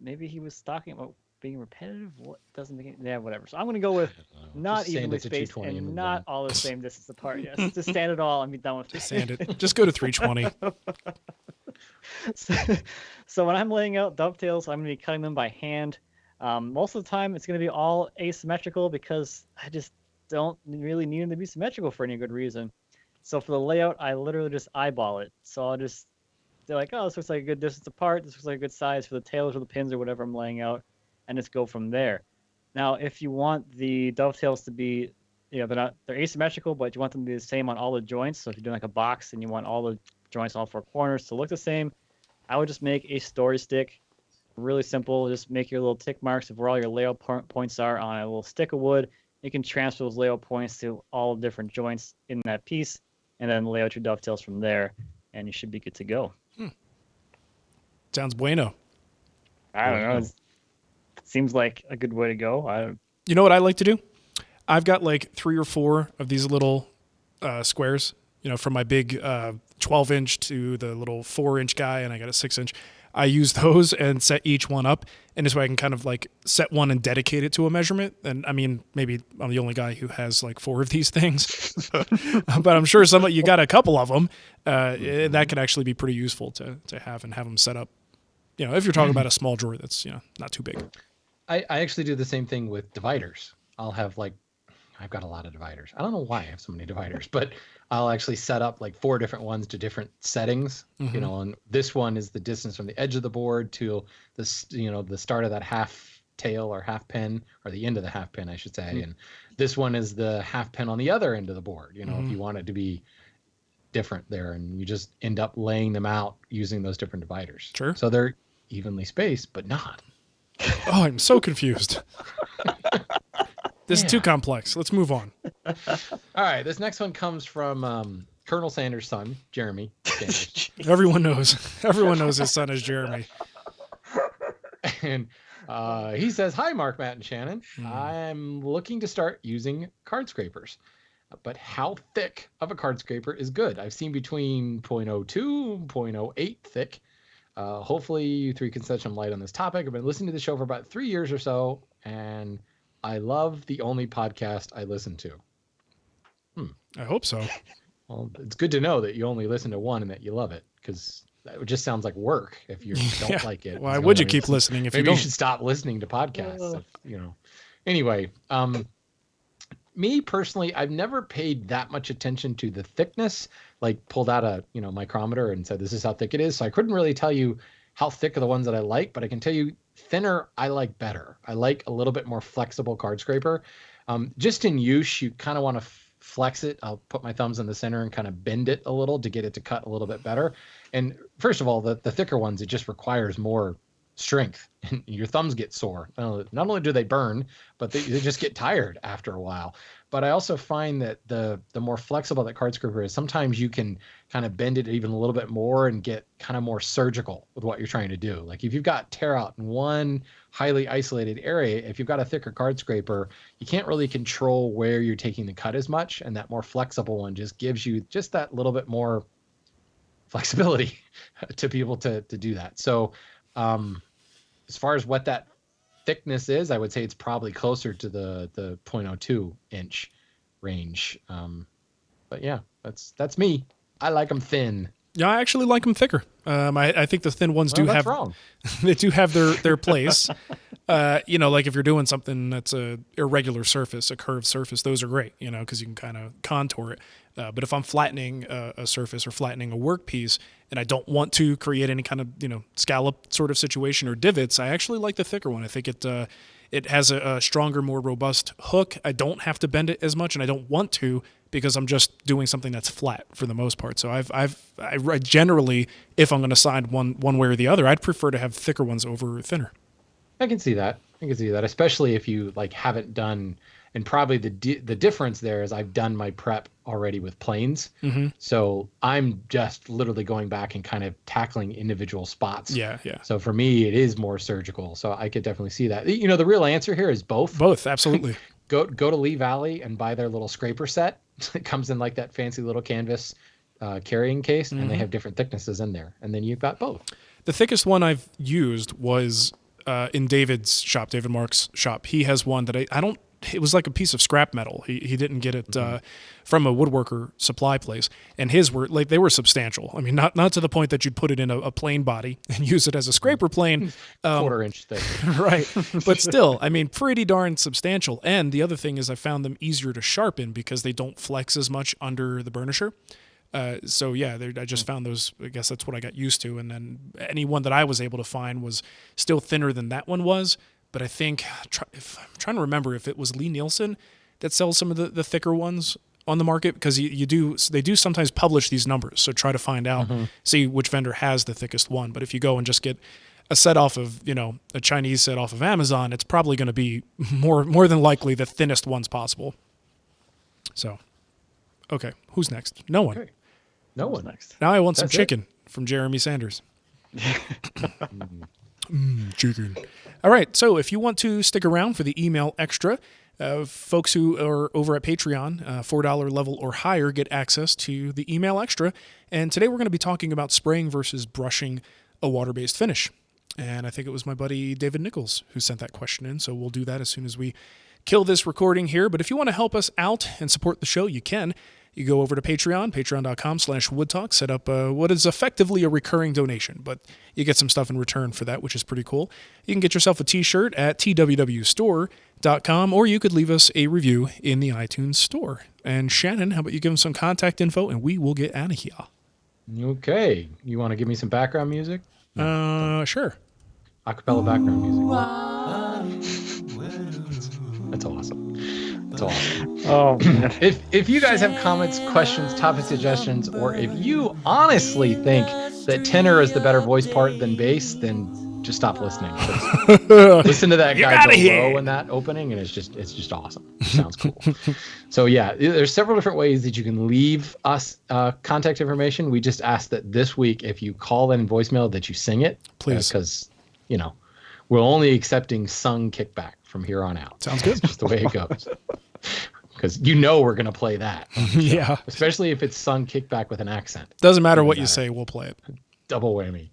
maybe he was talking about being repetitive. What doesn't make it? Yeah, whatever. So I'm gonna go with not evenly spaced and not all the same distance apart. Yes, just sand it all and be done with it. Just sand it. Just go to 320. So when I'm laying out dovetails, I'm gonna be cutting them by hand. Most of the time, it's going to be all asymmetrical because I just don't really need them to be symmetrical for any good reason. So for the layout, I literally just eyeball it. So they're like, oh, this looks like a good distance apart. This looks like a good size for the tails or the pins or whatever I'm laying out, and just go from there. Now, if you want the dovetails to be, they're asymmetrical, but you want them to be the same on all the joints. So if you're doing like a box and you want all the joints, all four corners to look the same, I would just make a story stick. Really simple. Just make your little tick marks of where all your layout points are on a little stick of wood. You can transfer those layout points to all different joints in that piece, and then lay out your dovetails from there, and you should be good to go. Sounds bueno. I don't know. It seems like a good way to go. You know what I like to do? I've got like 3 or 4 of these little squares, from my big 12-inch to the little 4-inch guy, and I got a 6-inch. I use those and set each one up, and this way I can kind of like set one and dedicate it to a measurement. And I mean, maybe I'm the only guy who has like 4 of these things, but I'm sure you got a couple of them. That could actually be pretty useful to have and have them set up. If you're talking about a small drawer that's not too big. I actually do the same thing with dividers. I've got a lot of dividers. I don't know why I have so many dividers, but I'll actually set up like 4 different ones to different settings, and this one is the distance from the edge of the board to the start of that half tail or half pin, or the end of the half pin, I should say. And this one is the half pin on the other end of the board, if you want it to be different there, and you just end up laying them out using those different dividers. Sure. So they're evenly spaced, but not. Oh, I'm so confused. This is too complex. Let's move on. All right. This next one comes from Colonel Sanders' son, Jeremy Sanders. Everyone knows his son is Jeremy. And he says, "Hi, Mark, Matt, and Shannon. I'm looking to start using card scrapers. But how thick of a card scraper is good? I've seen between 0.02 and 0.08 thick. Hopefully you 3 can shed some light on this topic. I've been listening to the show for about 3 years or so, and I love the only podcast I listen to." I hope so. Well, it's good to know that you only listen to one and that you love it, because that just sounds like work if you don't like it. Why would you keep listening if you don't? Maybe you should stop listening to podcasts. Anyway, me personally, I've never paid that much attention to the thickness, like pulled out a micrometer and said, this is how thick it is. So I couldn't really tell you how thick are the ones that I like, but I can tell you thinner I like better. I like a little bit more flexible card scraper. Just in use, you kind of want to flex it. I'll put my thumbs in the center and kind of bend it a little to get it to cut a little bit better. And first of all, the thicker ones, it just requires more strength, and your thumbs get sore. Not only do they burn, but they just get tired after a while. But I also find that the more flexible that card scraper is, sometimes you can kind of bend it even a little bit more and get kind of more surgical with what you're trying to do. Like if you've got tear out in one highly isolated area, if you've got a thicker card scraper, you can't really control where you're taking the cut as much, and that more flexible one just gives you just that little bit more flexibility to be able to do that. So as far as what that thickness is, I would say it's probably closer to the 0.02 inch range. But yeah, that's me. I like them thin. Yeah, I actually like them thicker. I think the thin ones That's wrong. They do have their place. Like if you're doing something that's a irregular surface, a curved surface, those are great, because you can kind of contour it. But if I'm flattening a surface or flattening a workpiece and I don't want to create any kind of, scallop sort of situation or divots, I actually like the thicker one. I think it has a stronger, more robust hook. I don't have to bend it as much, and I don't want to, because I'm just doing something that's flat for the most part. So I generally, if I'm going to side one way or the other, I'd prefer to have thicker ones over thinner. I can see that. Especially if you haven't done And probably the difference there is I've done my prep already with planes. Mm-hmm. So I'm just literally going back and kind of tackling individual spots. Yeah. So for me, it is more surgical. So I could definitely see that. You know, the real answer here is both. Both, absolutely. Go to Lee Valley and buy their little scraper set. It comes in like that fancy little canvas carrying case, and they have different thicknesses in there. And then you've got both. The thickest one I've used was in David's shop, David Mark's shop. He has one that I don't. It was like a piece of scrap metal. He didn't get it from a woodworker supply place, and his were like they were substantial. I mean, not to the point that you'd put it in a plane body and use it as a scraper plane, 1/4 inch thick, right? But still, I mean, pretty darn substantial. And the other thing is, I found them easier to sharpen because they don't flex as much under the burnisher. So yeah, I just found those. I guess that's what I got used to. And then any one that I was able to find was still thinner than that one was. But I think, if I'm trying to remember if it was Lee Nielsen that sells some of the thicker ones on the market, because they do sometimes publish these numbers. So try to find out, see which vendor has the thickest one. But if you go and just get a set off of, a Chinese set off of Amazon, it's probably going to be more than likely the thinnest ones possible. So, okay, who's next? No one. Okay. No one next. Now I want some That's chicken from Jeremy Sanders. Chicken. All right. So if you want to stick around for the email extra, folks who are over at Patreon, $4 level or higher, get access to the email extra. And today we're going to be talking about spraying versus brushing a water-based finish. And I think it was my buddy David Nichols who sent that question in. So we'll do that as soon as we kill this recording here. But if you want to help us out and support the show, you can. You go over to Patreon, patreon.com/woodtalk, set up what is effectively a recurring donation, but you get some stuff in return for that, which is pretty cool. You can get yourself a t-shirt at twwstore.com, or you could leave us a review in the iTunes store. And Shannon, how about you give them some contact info, and we will get out of here. Okay. You want to give me some background music? Sure. Acapella background music. That's awesome. That's awesome. Oh, man. If you guys have comments, questions, topic suggestions, or if you honestly think that tenor is the better voice part than bass, then just stop listening. Listen to that guy go low in that opening, and it's just awesome. It sounds cool. So yeah, there's several different ways that you can leave us contact information. We just ask that this week, if you call in voicemail, that you sing it, please, because we're only accepting sung kickback from here on out. Sounds good. That's just the way it goes. Because we're going to play that. Yeah. Especially if it's sung kickback with an accent. Doesn't matter what you say, we'll play it. Double whammy.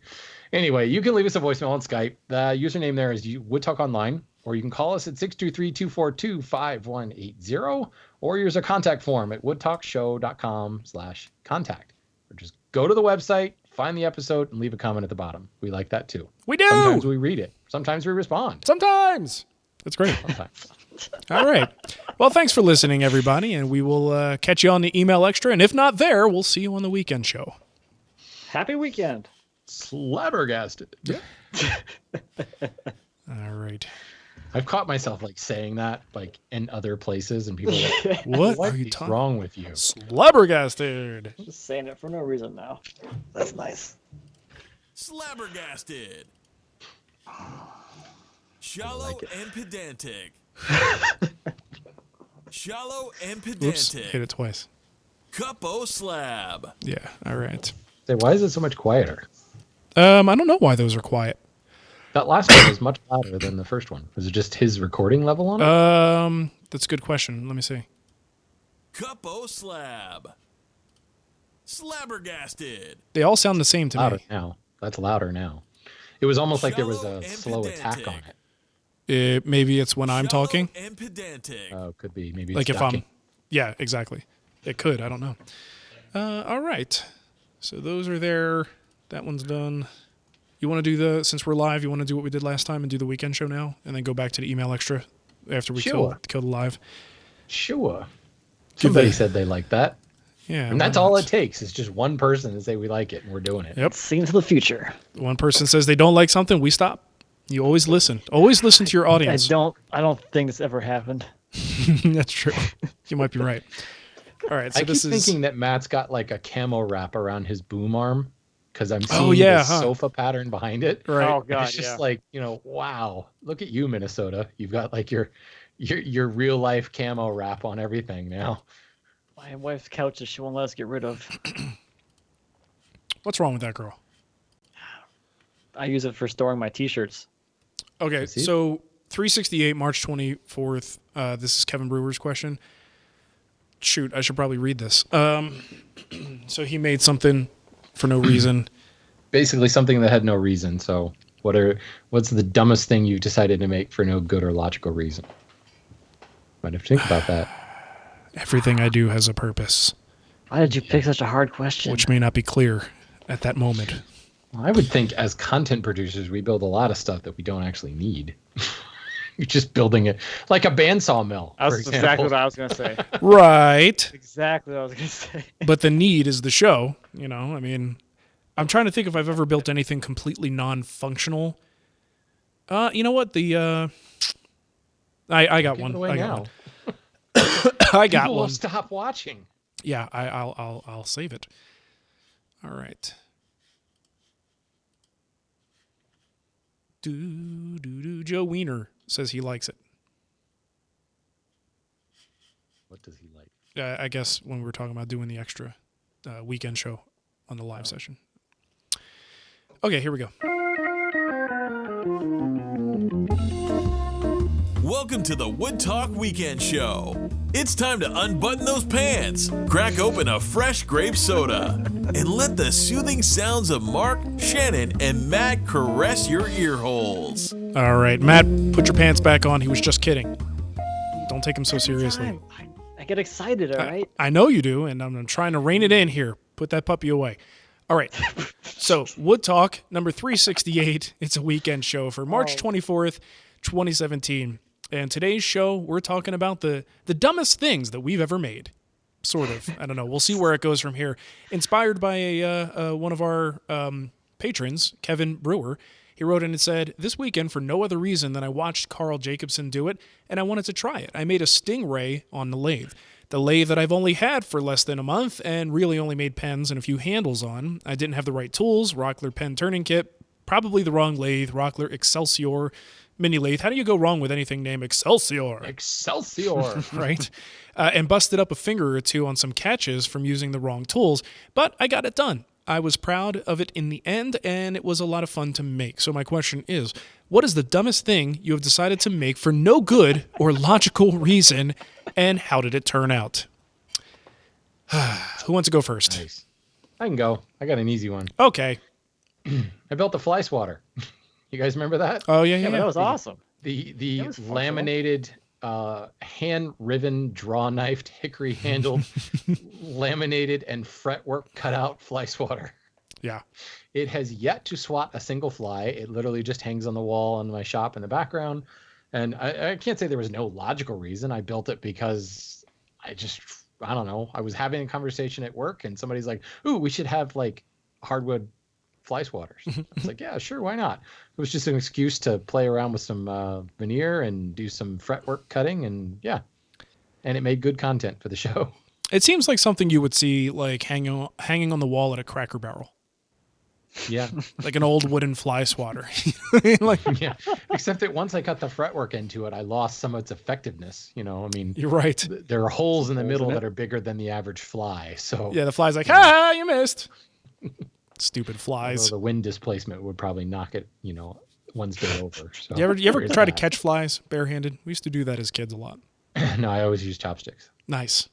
Anyway, you can leave us a voicemail on Skype. The username there is Woodtalk Online, or you can call us at 623-242-5180, or here's a contact form at woodtalkshow.com/contact. Or just go to the website, find the episode, and leave a comment at the bottom. We like that too. We do. Sometimes we read it. Sometimes we respond. Sometimes. That's great. Sometimes. All right. Well, thanks for listening, everybody, and we will catch you on the email extra. And if not there, we'll see you on the weekend show. Happy weekend. Slabbergasted. Yeah. All right. I've caught myself saying that in other places, and people are like, What "What are you is talking? wrong with you?" Slabbergasted. Just saying it for no reason now. That's nice. Slabbergasted. Shallow and pedantic. Shallow and pedantic. Oops, hit it twice. Cup-o slab. Yeah, all right. Say, why is it so much quieter? I don't know why those are quiet. That last one was much louder than the first one. Was it just his recording level on it? That's a good question. Let me see. Cup-o slab. Slabbergasted. They all sound the same to Louder me. now. That's louder now. It was almost like there was Shallow a and slow attack pedantic. on it. Maybe it's when I'm Shallow talking. and pedantic. Could be. Maybe it's Like if ducking. yeah, exactly. It could. I don't know. All right. So those are there. That one's done. You want to do since we're live, you want to do what we did last time and do the weekend show now, and then go back to the email extra after we kill the live. Sure. Somebody said they liked that. Yeah. And that's all it takes. It's just one person to say we like it, and we're doing it. Yep. See into the future. One person says they don't like something, we stop. You always listen. Always listen to your audience. I don't think this ever happened. That's true. You might be right. All right. So I keep this is thinking that Matt's got a camo wrap around his boom arm because I'm seeing the sofa pattern behind it. right. Oh god, It's just wow. Look at you, Minnesota. You've got your your real life camo wrap on everything now. My wife's couches she won't let us get rid of. What's wrong with that girl? I use it for storing my T-shirts. Okay, so 368, March 24th. This is Kevin Brewer's question. Shoot, I should probably read this. So he made something for no reason. Basically something that had no reason. So what's the dumbest thing you've decided to make for no good or logical reason? Might have to think about that. Everything I do has a purpose, Why did you pick such a hard question? which may not be clear at that moment. Well, I would think as content producers, we build a lot of stuff that we don't actually need. You're just building it like a bandsaw mill. That's for example. exactly what I was gonna say. Right. Exactly what I was gonna say. But the need is the show. You know, I mean, I'm trying to think if I've ever built anything completely non-functional. You know what? I got Give one. it away I now. got one. I got People will one. stop watching. Yeah, I'll save it. All right. Joe Wiener says he likes it. What does he like? I guess when we were talking about doing the extra weekend show on the live session. Okay, here we go. Welcome to the Wood Talk Weekend Show. It's time to unbutton those pants, crack open a fresh grape soda, and let the soothing sounds of Mark, Shannon, and Matt caress your ear holes. All right, Matt, put your pants back on. He was just kidding. Don't take him so seriously. Time. I get excited, all right? I know you do, and I'm trying to rein it in here. Put that puppy away. All right. So, Wood Talk, number 368. It's a weekend show for March 24th, 2017. And today's show, we're talking about the dumbest things that we've ever made. Sort of. I don't know. We'll see where it goes from here. Inspired by one of our patrons, Kevin Brewer. He wrote in and said, "This weekend, for no other reason than I watched Carl Jacobson do it, and I wanted to try it. I made a Stingray on the lathe. The lathe that I've only had for less than a month and really only made pens and a few handles on. I didn't have the right tools, Rockler pen turning kit, probably the wrong lathe, Rockler Excelsior mini lathe. How do you go wrong with anything named Excelsior? Excelsior. Right? And busted up a finger or two on some catches from using the wrong tools, but I got it done. I was proud of it in the end, and it was a lot of fun to make. So my question is, what is the dumbest thing you have decided to make for no good or logical reason, and how did it turn out?" Who wants to go first? Nice. I can go. I got an easy one. Okay. I built a fly swatter. You guys remember that? Oh, yeah. Yeah, but that was awesome. The That was functional. laminated, hand-riven, draw-knifed, hickory-handled, laminated and fretwork cut-out fly swatter. Yeah. It has yet to swat a single fly. It literally just hangs on the wall in my shop in the background. And I can't say there was no logical reason. I built it because I don't know. I was having a conversation at work and somebody's like, "Ooh, we should have like hardwood fly swatters." I was like, "Yeah, sure. Why not?" It was just an excuse to play around with some veneer and do some fretwork cutting. And yeah. And it made good content for the show. It seems like something you would see like hanging on the wall at a Cracker Barrel. Yeah. Like an old wooden fly swatter. Like, Yeah. Except that once I cut the fretwork into it, I lost some of its effectiveness. You know, I mean, you're right. there are holes in the middle in it. that are bigger than the average fly. So Yeah, the fly's like, "Ha, you missed." Stupid although flies. the wind displacement would probably knock it, one's day over. So You ever there is try to that. catch flies barehanded? We used to do that as kids a lot. No, I always use chopsticks. Nice.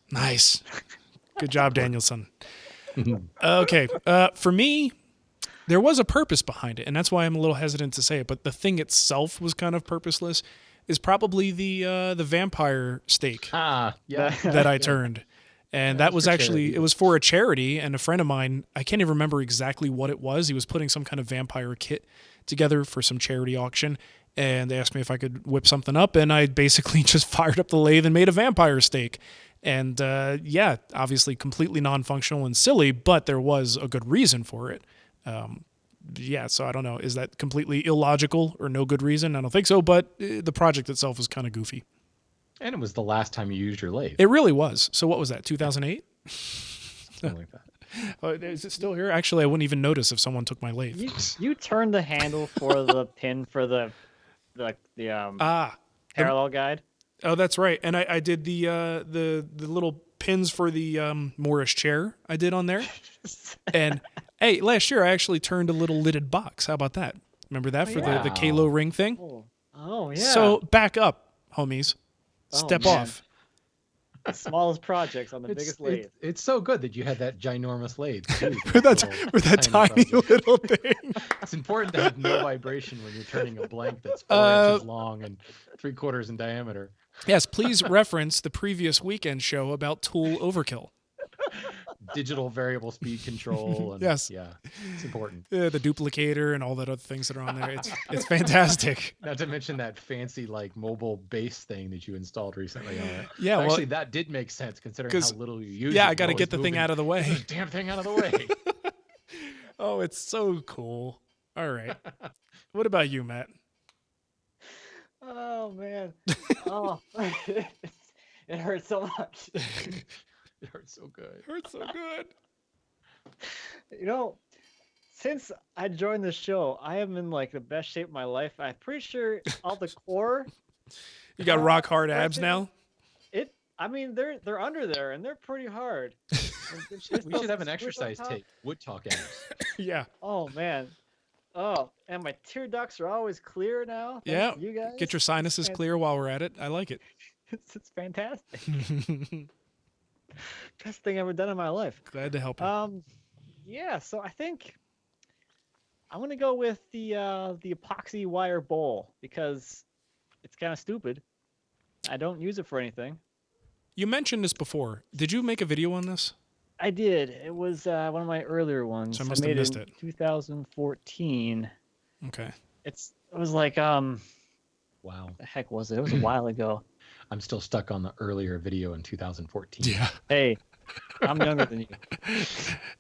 Good job, Danielson. Okay. For me, there was a purpose behind it, and that's why I'm a little hesitant to say it, but the thing itself was kind of purposeless, is probably the vampire stake Ah, yeah. that I turned. And that was for actually, charity. it was for a charity, and a friend of mine, I can't even remember exactly what it was. He was putting some kind of vampire kit together for some charity auction, and they asked me if I could whip something up, and I basically just fired up the lathe and made a vampire stake. And yeah, obviously completely non-functional and silly, but there was a good reason for it. Yeah, so I don't know. Is that completely illogical or no good reason? I don't think so, but the project itself was kind of goofy. And it was the last time you used your lathe. It really was. So what was that, 2008? Something like that. Is it still here? Actually, I wouldn't even notice if someone took my lathe. You turned the handle for the pin for the parallel guide. Oh, that's right. And I did the little pins for the Morris chair I did on there. And hey, last year I actually turned a little lidded box. How about that? Remember that for the Kalo ring thing? Oh, yeah. So back up, homies. Step man. off. The smallest projects on the biggest lathe. It's so good that you had that ginormous lathe. Too, For that tiny little thing. It's important to have no vibration when you're turning a blank that's 4 inches long and 3/4 in diameter. Yes, please reference the previous weekend show about tool overkill. Digital variable speed control. And, yes. Yeah, it's important. The duplicator and all that other things that are on there. It's fantastic. Not to mention that fancy like mobile base thing that you installed recently on it. Yeah, actually, that did make sense considering how little you use it. Yeah, I got to get the thing out of the way. This damn thing out of the way. Oh, it's so cool. All right. What about you, Matt? Oh, man. Oh, it hurts so much. It hurts so good. It hurts so good. You know, since I joined the show, I am in like the best shape of my life. I'm pretty sure all the core. You got rock hard abs now? I mean, they're under there and they're pretty hard. We should have an exercise tape. Wood talk abs. Yeah. Oh man. Oh, and my tear ducts are always clear now. Yeah. You guys. Get your sinuses clear while we're at it. I like it. It's fantastic. Best thing I've ever done in my life. Glad to help you. Yeah, so I think I'm gonna go with the epoxy wire bowl because it's kind of stupid. I don't use it for anything. You mentioned this before. Did you make a video on this? I did. It was one of my earlier ones. So I must have missed in it. 2014. Okay. It was like Wow. the heck was it? It was a while ago. I'm still stuck on the earlier video in 2014. Yeah. Hey, I'm younger than you.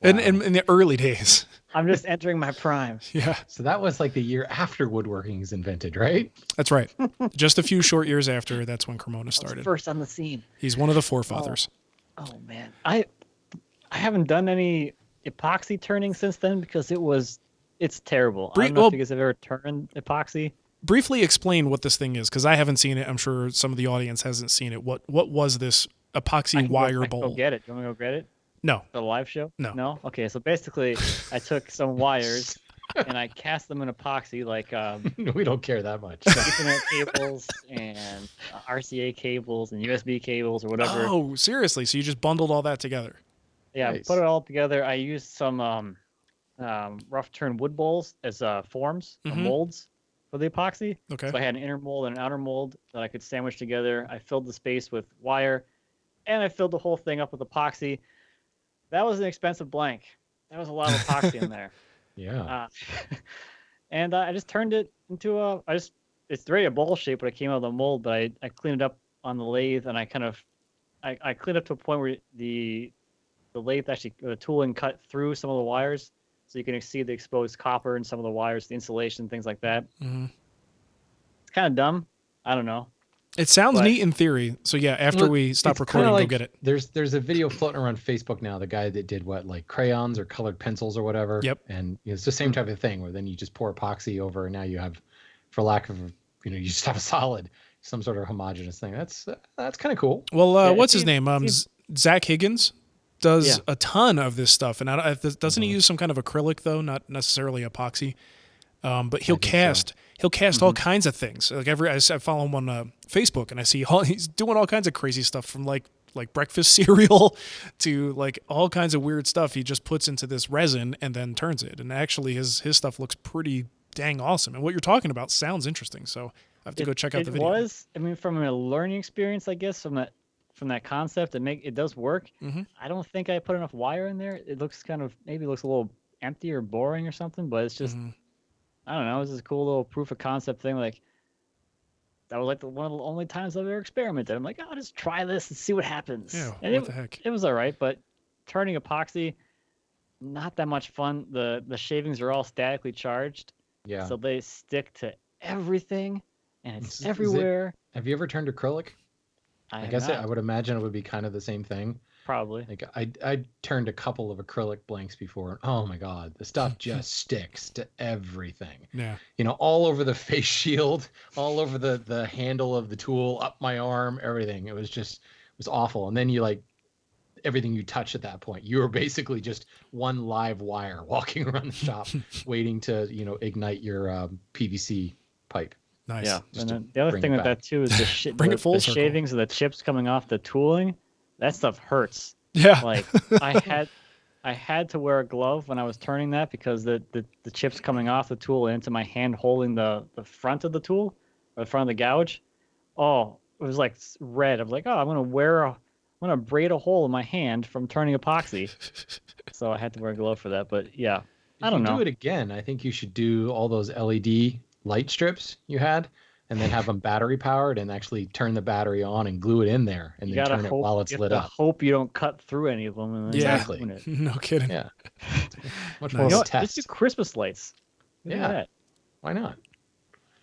Wow. In the early days. I'm just entering my prime. Yeah. So that was like the year after woodworking is invented, right? That's right. Just a few short years after, that's when Cremona started. First on the scene. He's one of the forefathers. Oh man. I haven't done any epoxy turning since then because it's terrible. I don't know if you guys have ever turned epoxy. Briefly explain what this thing is, because I haven't seen it. I'm sure some of the audience hasn't seen it. What was this epoxy wire bowl? Go get it. Do you want me to go get it? No. The live show? No. No? Okay, so basically I took some wires and I cast them in epoxy like we don't care that much. Ethernet cables and RCA cables and USB cables or whatever. Oh, seriously? So you just bundled all that together? Yeah, Nice. put it all together. I used some rough turn wood bowls as forms or molds for the epoxy. Okay. So I had an inner mold and an outer mold that I could sandwich together. I filled the space with wire, and I filled the whole thing up with epoxy. That was an expensive blank. That was a lot of epoxy in there. Yeah. And I just turned it into it's already a bowl shape, but it came out of the mold. But I cleaned it up on the lathe, and I cleaned up to a point where the lathe actually the tooling cut through some of the wires, so you can see the exposed copper and some of the wires, the insulation, things like that. Mm-hmm. It's kind of dumb. I don't know. It sounds neat in theory. So yeah, after we stop recording, like, go get it. There's a video floating around Facebook now. The guy that did like crayons or colored pencils or whatever. Yep. And it's the same type of thing where then you just pour epoxy over, and now you have, for lack of, you just have a solid, some sort of homogeneous thing. That's kind of cool. Well, what's his name? Zach Higgins does a ton of this stuff, and doesn't he use some kind of acrylic though, not necessarily epoxy? But he'll cast all kinds of things. Like I follow him on Facebook, and I see he's doing all kinds of crazy stuff, from like breakfast cereal to like all kinds of weird stuff. He just puts into this resin and then turns it. And actually, his stuff looks pretty dang awesome. And what you're talking about sounds interesting. So I have to go check out the video. From a learning experience, I guess, from that concept, it does work. Mm-hmm. I don't think I put enough wire in there. It looks maybe looks a little empty or boring or something, but it's just. I don't know. It was just a cool little proof of concept thing. Like that was like one of the only times I've ever experimented. I'm like, I'll just try this and see what happens. Yeah, and what the heck? It was all right, but turning epoxy, not that much fun. The shavings are all statically charged. Yeah. So they stick to everything, and it's everywhere. Have you ever turned acrylic? I guess I would imagine it would be kind of the same thing. Probably. Like I turned a couple of acrylic blanks before, and oh my god, the stuff just sticks to everything. Yeah. You know, all over the face shield, all over the handle of the tool, up my arm, everything. It was awful. And then you like everything you touch at that point, you were basically just one live wire walking around the shop, waiting to ignite your PVC pipe. Nice. Yeah. Just And to then the other bring thing it with back. that too is the Bring it full the circle. shavings of the chips coming off the tooling. That stuff hurts. Yeah. Like I had to wear a glove when I was turning that because the chips coming off the tool into my hand holding the front of the tool or the front of the gouge. Oh, it was like red. I'm like, oh, I'm gonna braid a hole in my hand from turning epoxy. So I had to wear a glove for that. But yeah, I don't know. Do it again. I think you should do all those LED light strips you had, and then have them battery powered, and actually turn the battery on and glue it in there, and You then gotta turn it hope, while it's you lit have to up. hope you don't cut through any of them. And then Yeah. Exactly. ruin it. No kidding. Yeah. Much Nice. more You know of a what? Just do test. Christmas lights. Look at Yeah. that. Why not?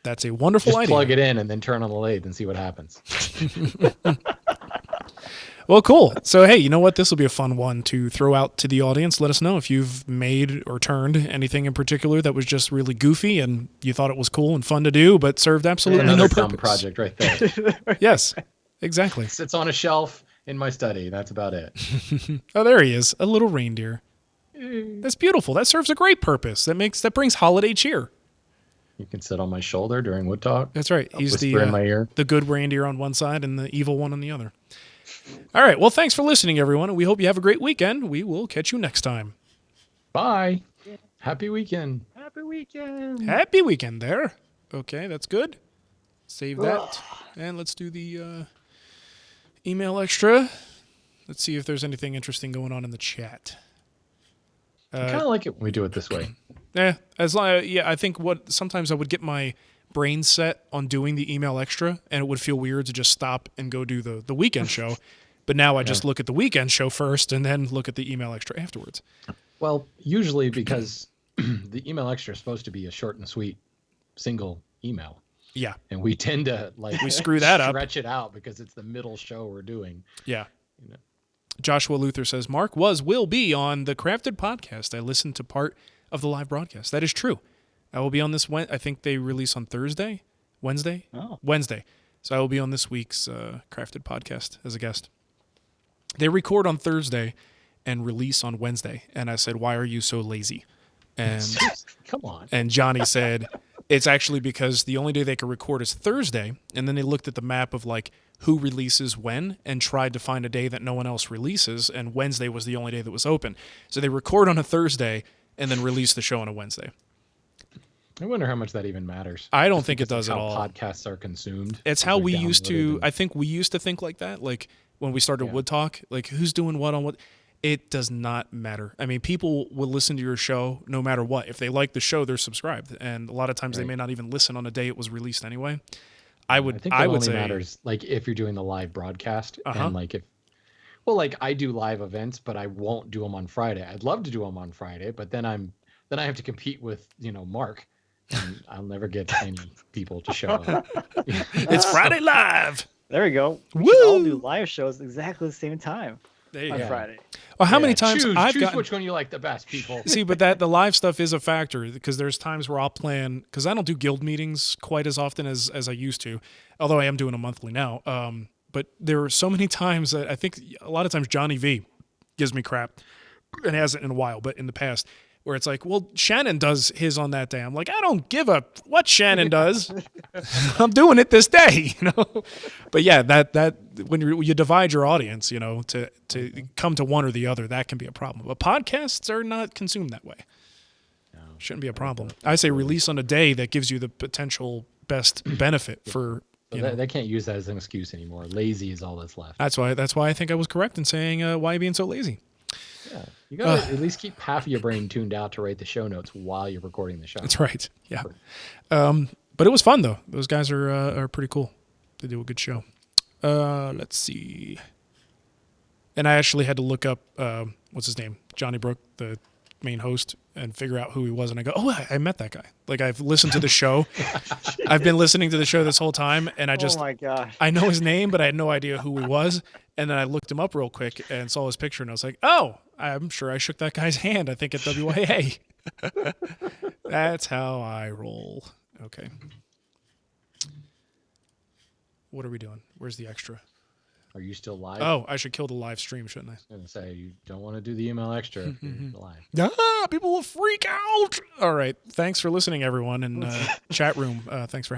That's a wonderful Just idea. plug it in and then turn on the lathe and see what happens. Well, cool. So, hey, you know what? This will be a fun one to throw out to the audience. Let us know if you've made or turned anything in particular that was just really goofy and you thought it was cool and fun to do, but served absolutely Another no dumb purpose. project right there. Yes, exactly. Sits on a shelf in my study. That's about it. Oh, there he is. A little reindeer. That's beautiful. That serves a great purpose. That brings holiday cheer. You can sit on my shoulder during wood talk. That's right. He's Whisper in my ear. the good reindeer on one side and the evil one on the other. All right. Well, thanks for listening, everyone. We hope you have a great weekend. We will catch you next time. Bye. Happy weekend. Happy weekend. Happy weekend there. Okay, that's good. Save that. And let's do the email extra. Let's see if there's anything interesting going on in the chat. I kind of like it when we do it this way. I think sometimes I would get my brain set on doing the email extra, and it would feel weird to just stop and go do the weekend show. But now I just look at the weekend show first and then look at the email extra afterwards. Well, usually because the email extra is supposed to be a short and sweet single email. Yeah. And we tend to We screw that up. stretch it out because it's the middle show we're doing. Yeah. You know. Joshua Luther says, Mark will be on the Crafted podcast. I listened to part of the live broadcast. That is true. I will be on this I think they release on Wednesday. So I will be on this week's Crafted podcast as a guest. They record on Thursday and release on Wednesday. And I said, why are you so lazy? And Come on. And Johnny said, it's actually because the only day they could record is Thursday. And then they looked at the map of like who releases when and tried to find a day that no one else releases. And Wednesday was the only day that was open. So they record on a Thursday and then release the show on a Wednesday. I wonder how much that even matters. I don't think it does at how all. Podcasts are consumed. It's how we used to, downloaded I think we used to think like that. Like when we started Wood Talk, like who's doing what on what. It does not matter. I mean, people will listen to your show no matter what. If they like the show, they're subscribed. And a lot of times they may not even listen on a day it was released anyway. I think it would only say matters like if you're doing the live broadcast and like like I do live events, but I won't do them on Friday. I'd love to do them on Friday, but then I have to compete with, Mark, and I'll never get any people to show up. It's Friday Live. There we go. Woo! We should all do live shows exactly the same time There you on go. Friday. Well, how many times choose I've gotten which one you like the best, people. See, but the live stuff is a factor because there's times where I'll plan because I don't do guild meetings quite as often as I used to, although I am doing them monthly now. But there are so many times that I think a lot of times Johnny V gives me crap, and hasn't in a while, but in the past, where it's like, well, Shannon does his on that day. I'm like, I don't give a what Shannon does. I'm doing it this day, But yeah, that when you divide your audience, to come to one or the other, that can be a problem. But podcasts are not consumed that way. No, shouldn't be a problem. I say release on a day that gives you the potential best benefit for. They can't use that as an excuse anymore. Lazy is all that's left. That's why I think I was correct in saying why are you being so lazy. Yeah, you gotta at least keep half of your brain tuned out to write the show notes while you're recording the show. That's right. Yeah. But it was fun though. Those guys are pretty cool. They do a good show. Let's see. And I actually had to look up what's his name, Johnny Brook, the main host and figure out who he was, and I go, "Oh, I met that guy." Like I've listened to the show. I've been listening to the show this whole time, and Oh my gosh. I know his name, but I had no idea who he was. And then I looked him up real quick and saw his picture, and I was like, "Oh, I'm sure I shook that guy's hand. I think at WYA." That's how I roll. Okay. What are we doing? Where's the extra? Are you still live? Oh, I should kill the live stream, shouldn't I? I was going to say, you don't want to do the email extra if you're live. Ah, people will freak out. All right. Thanks for listening, everyone. And chat room, thanks for having me.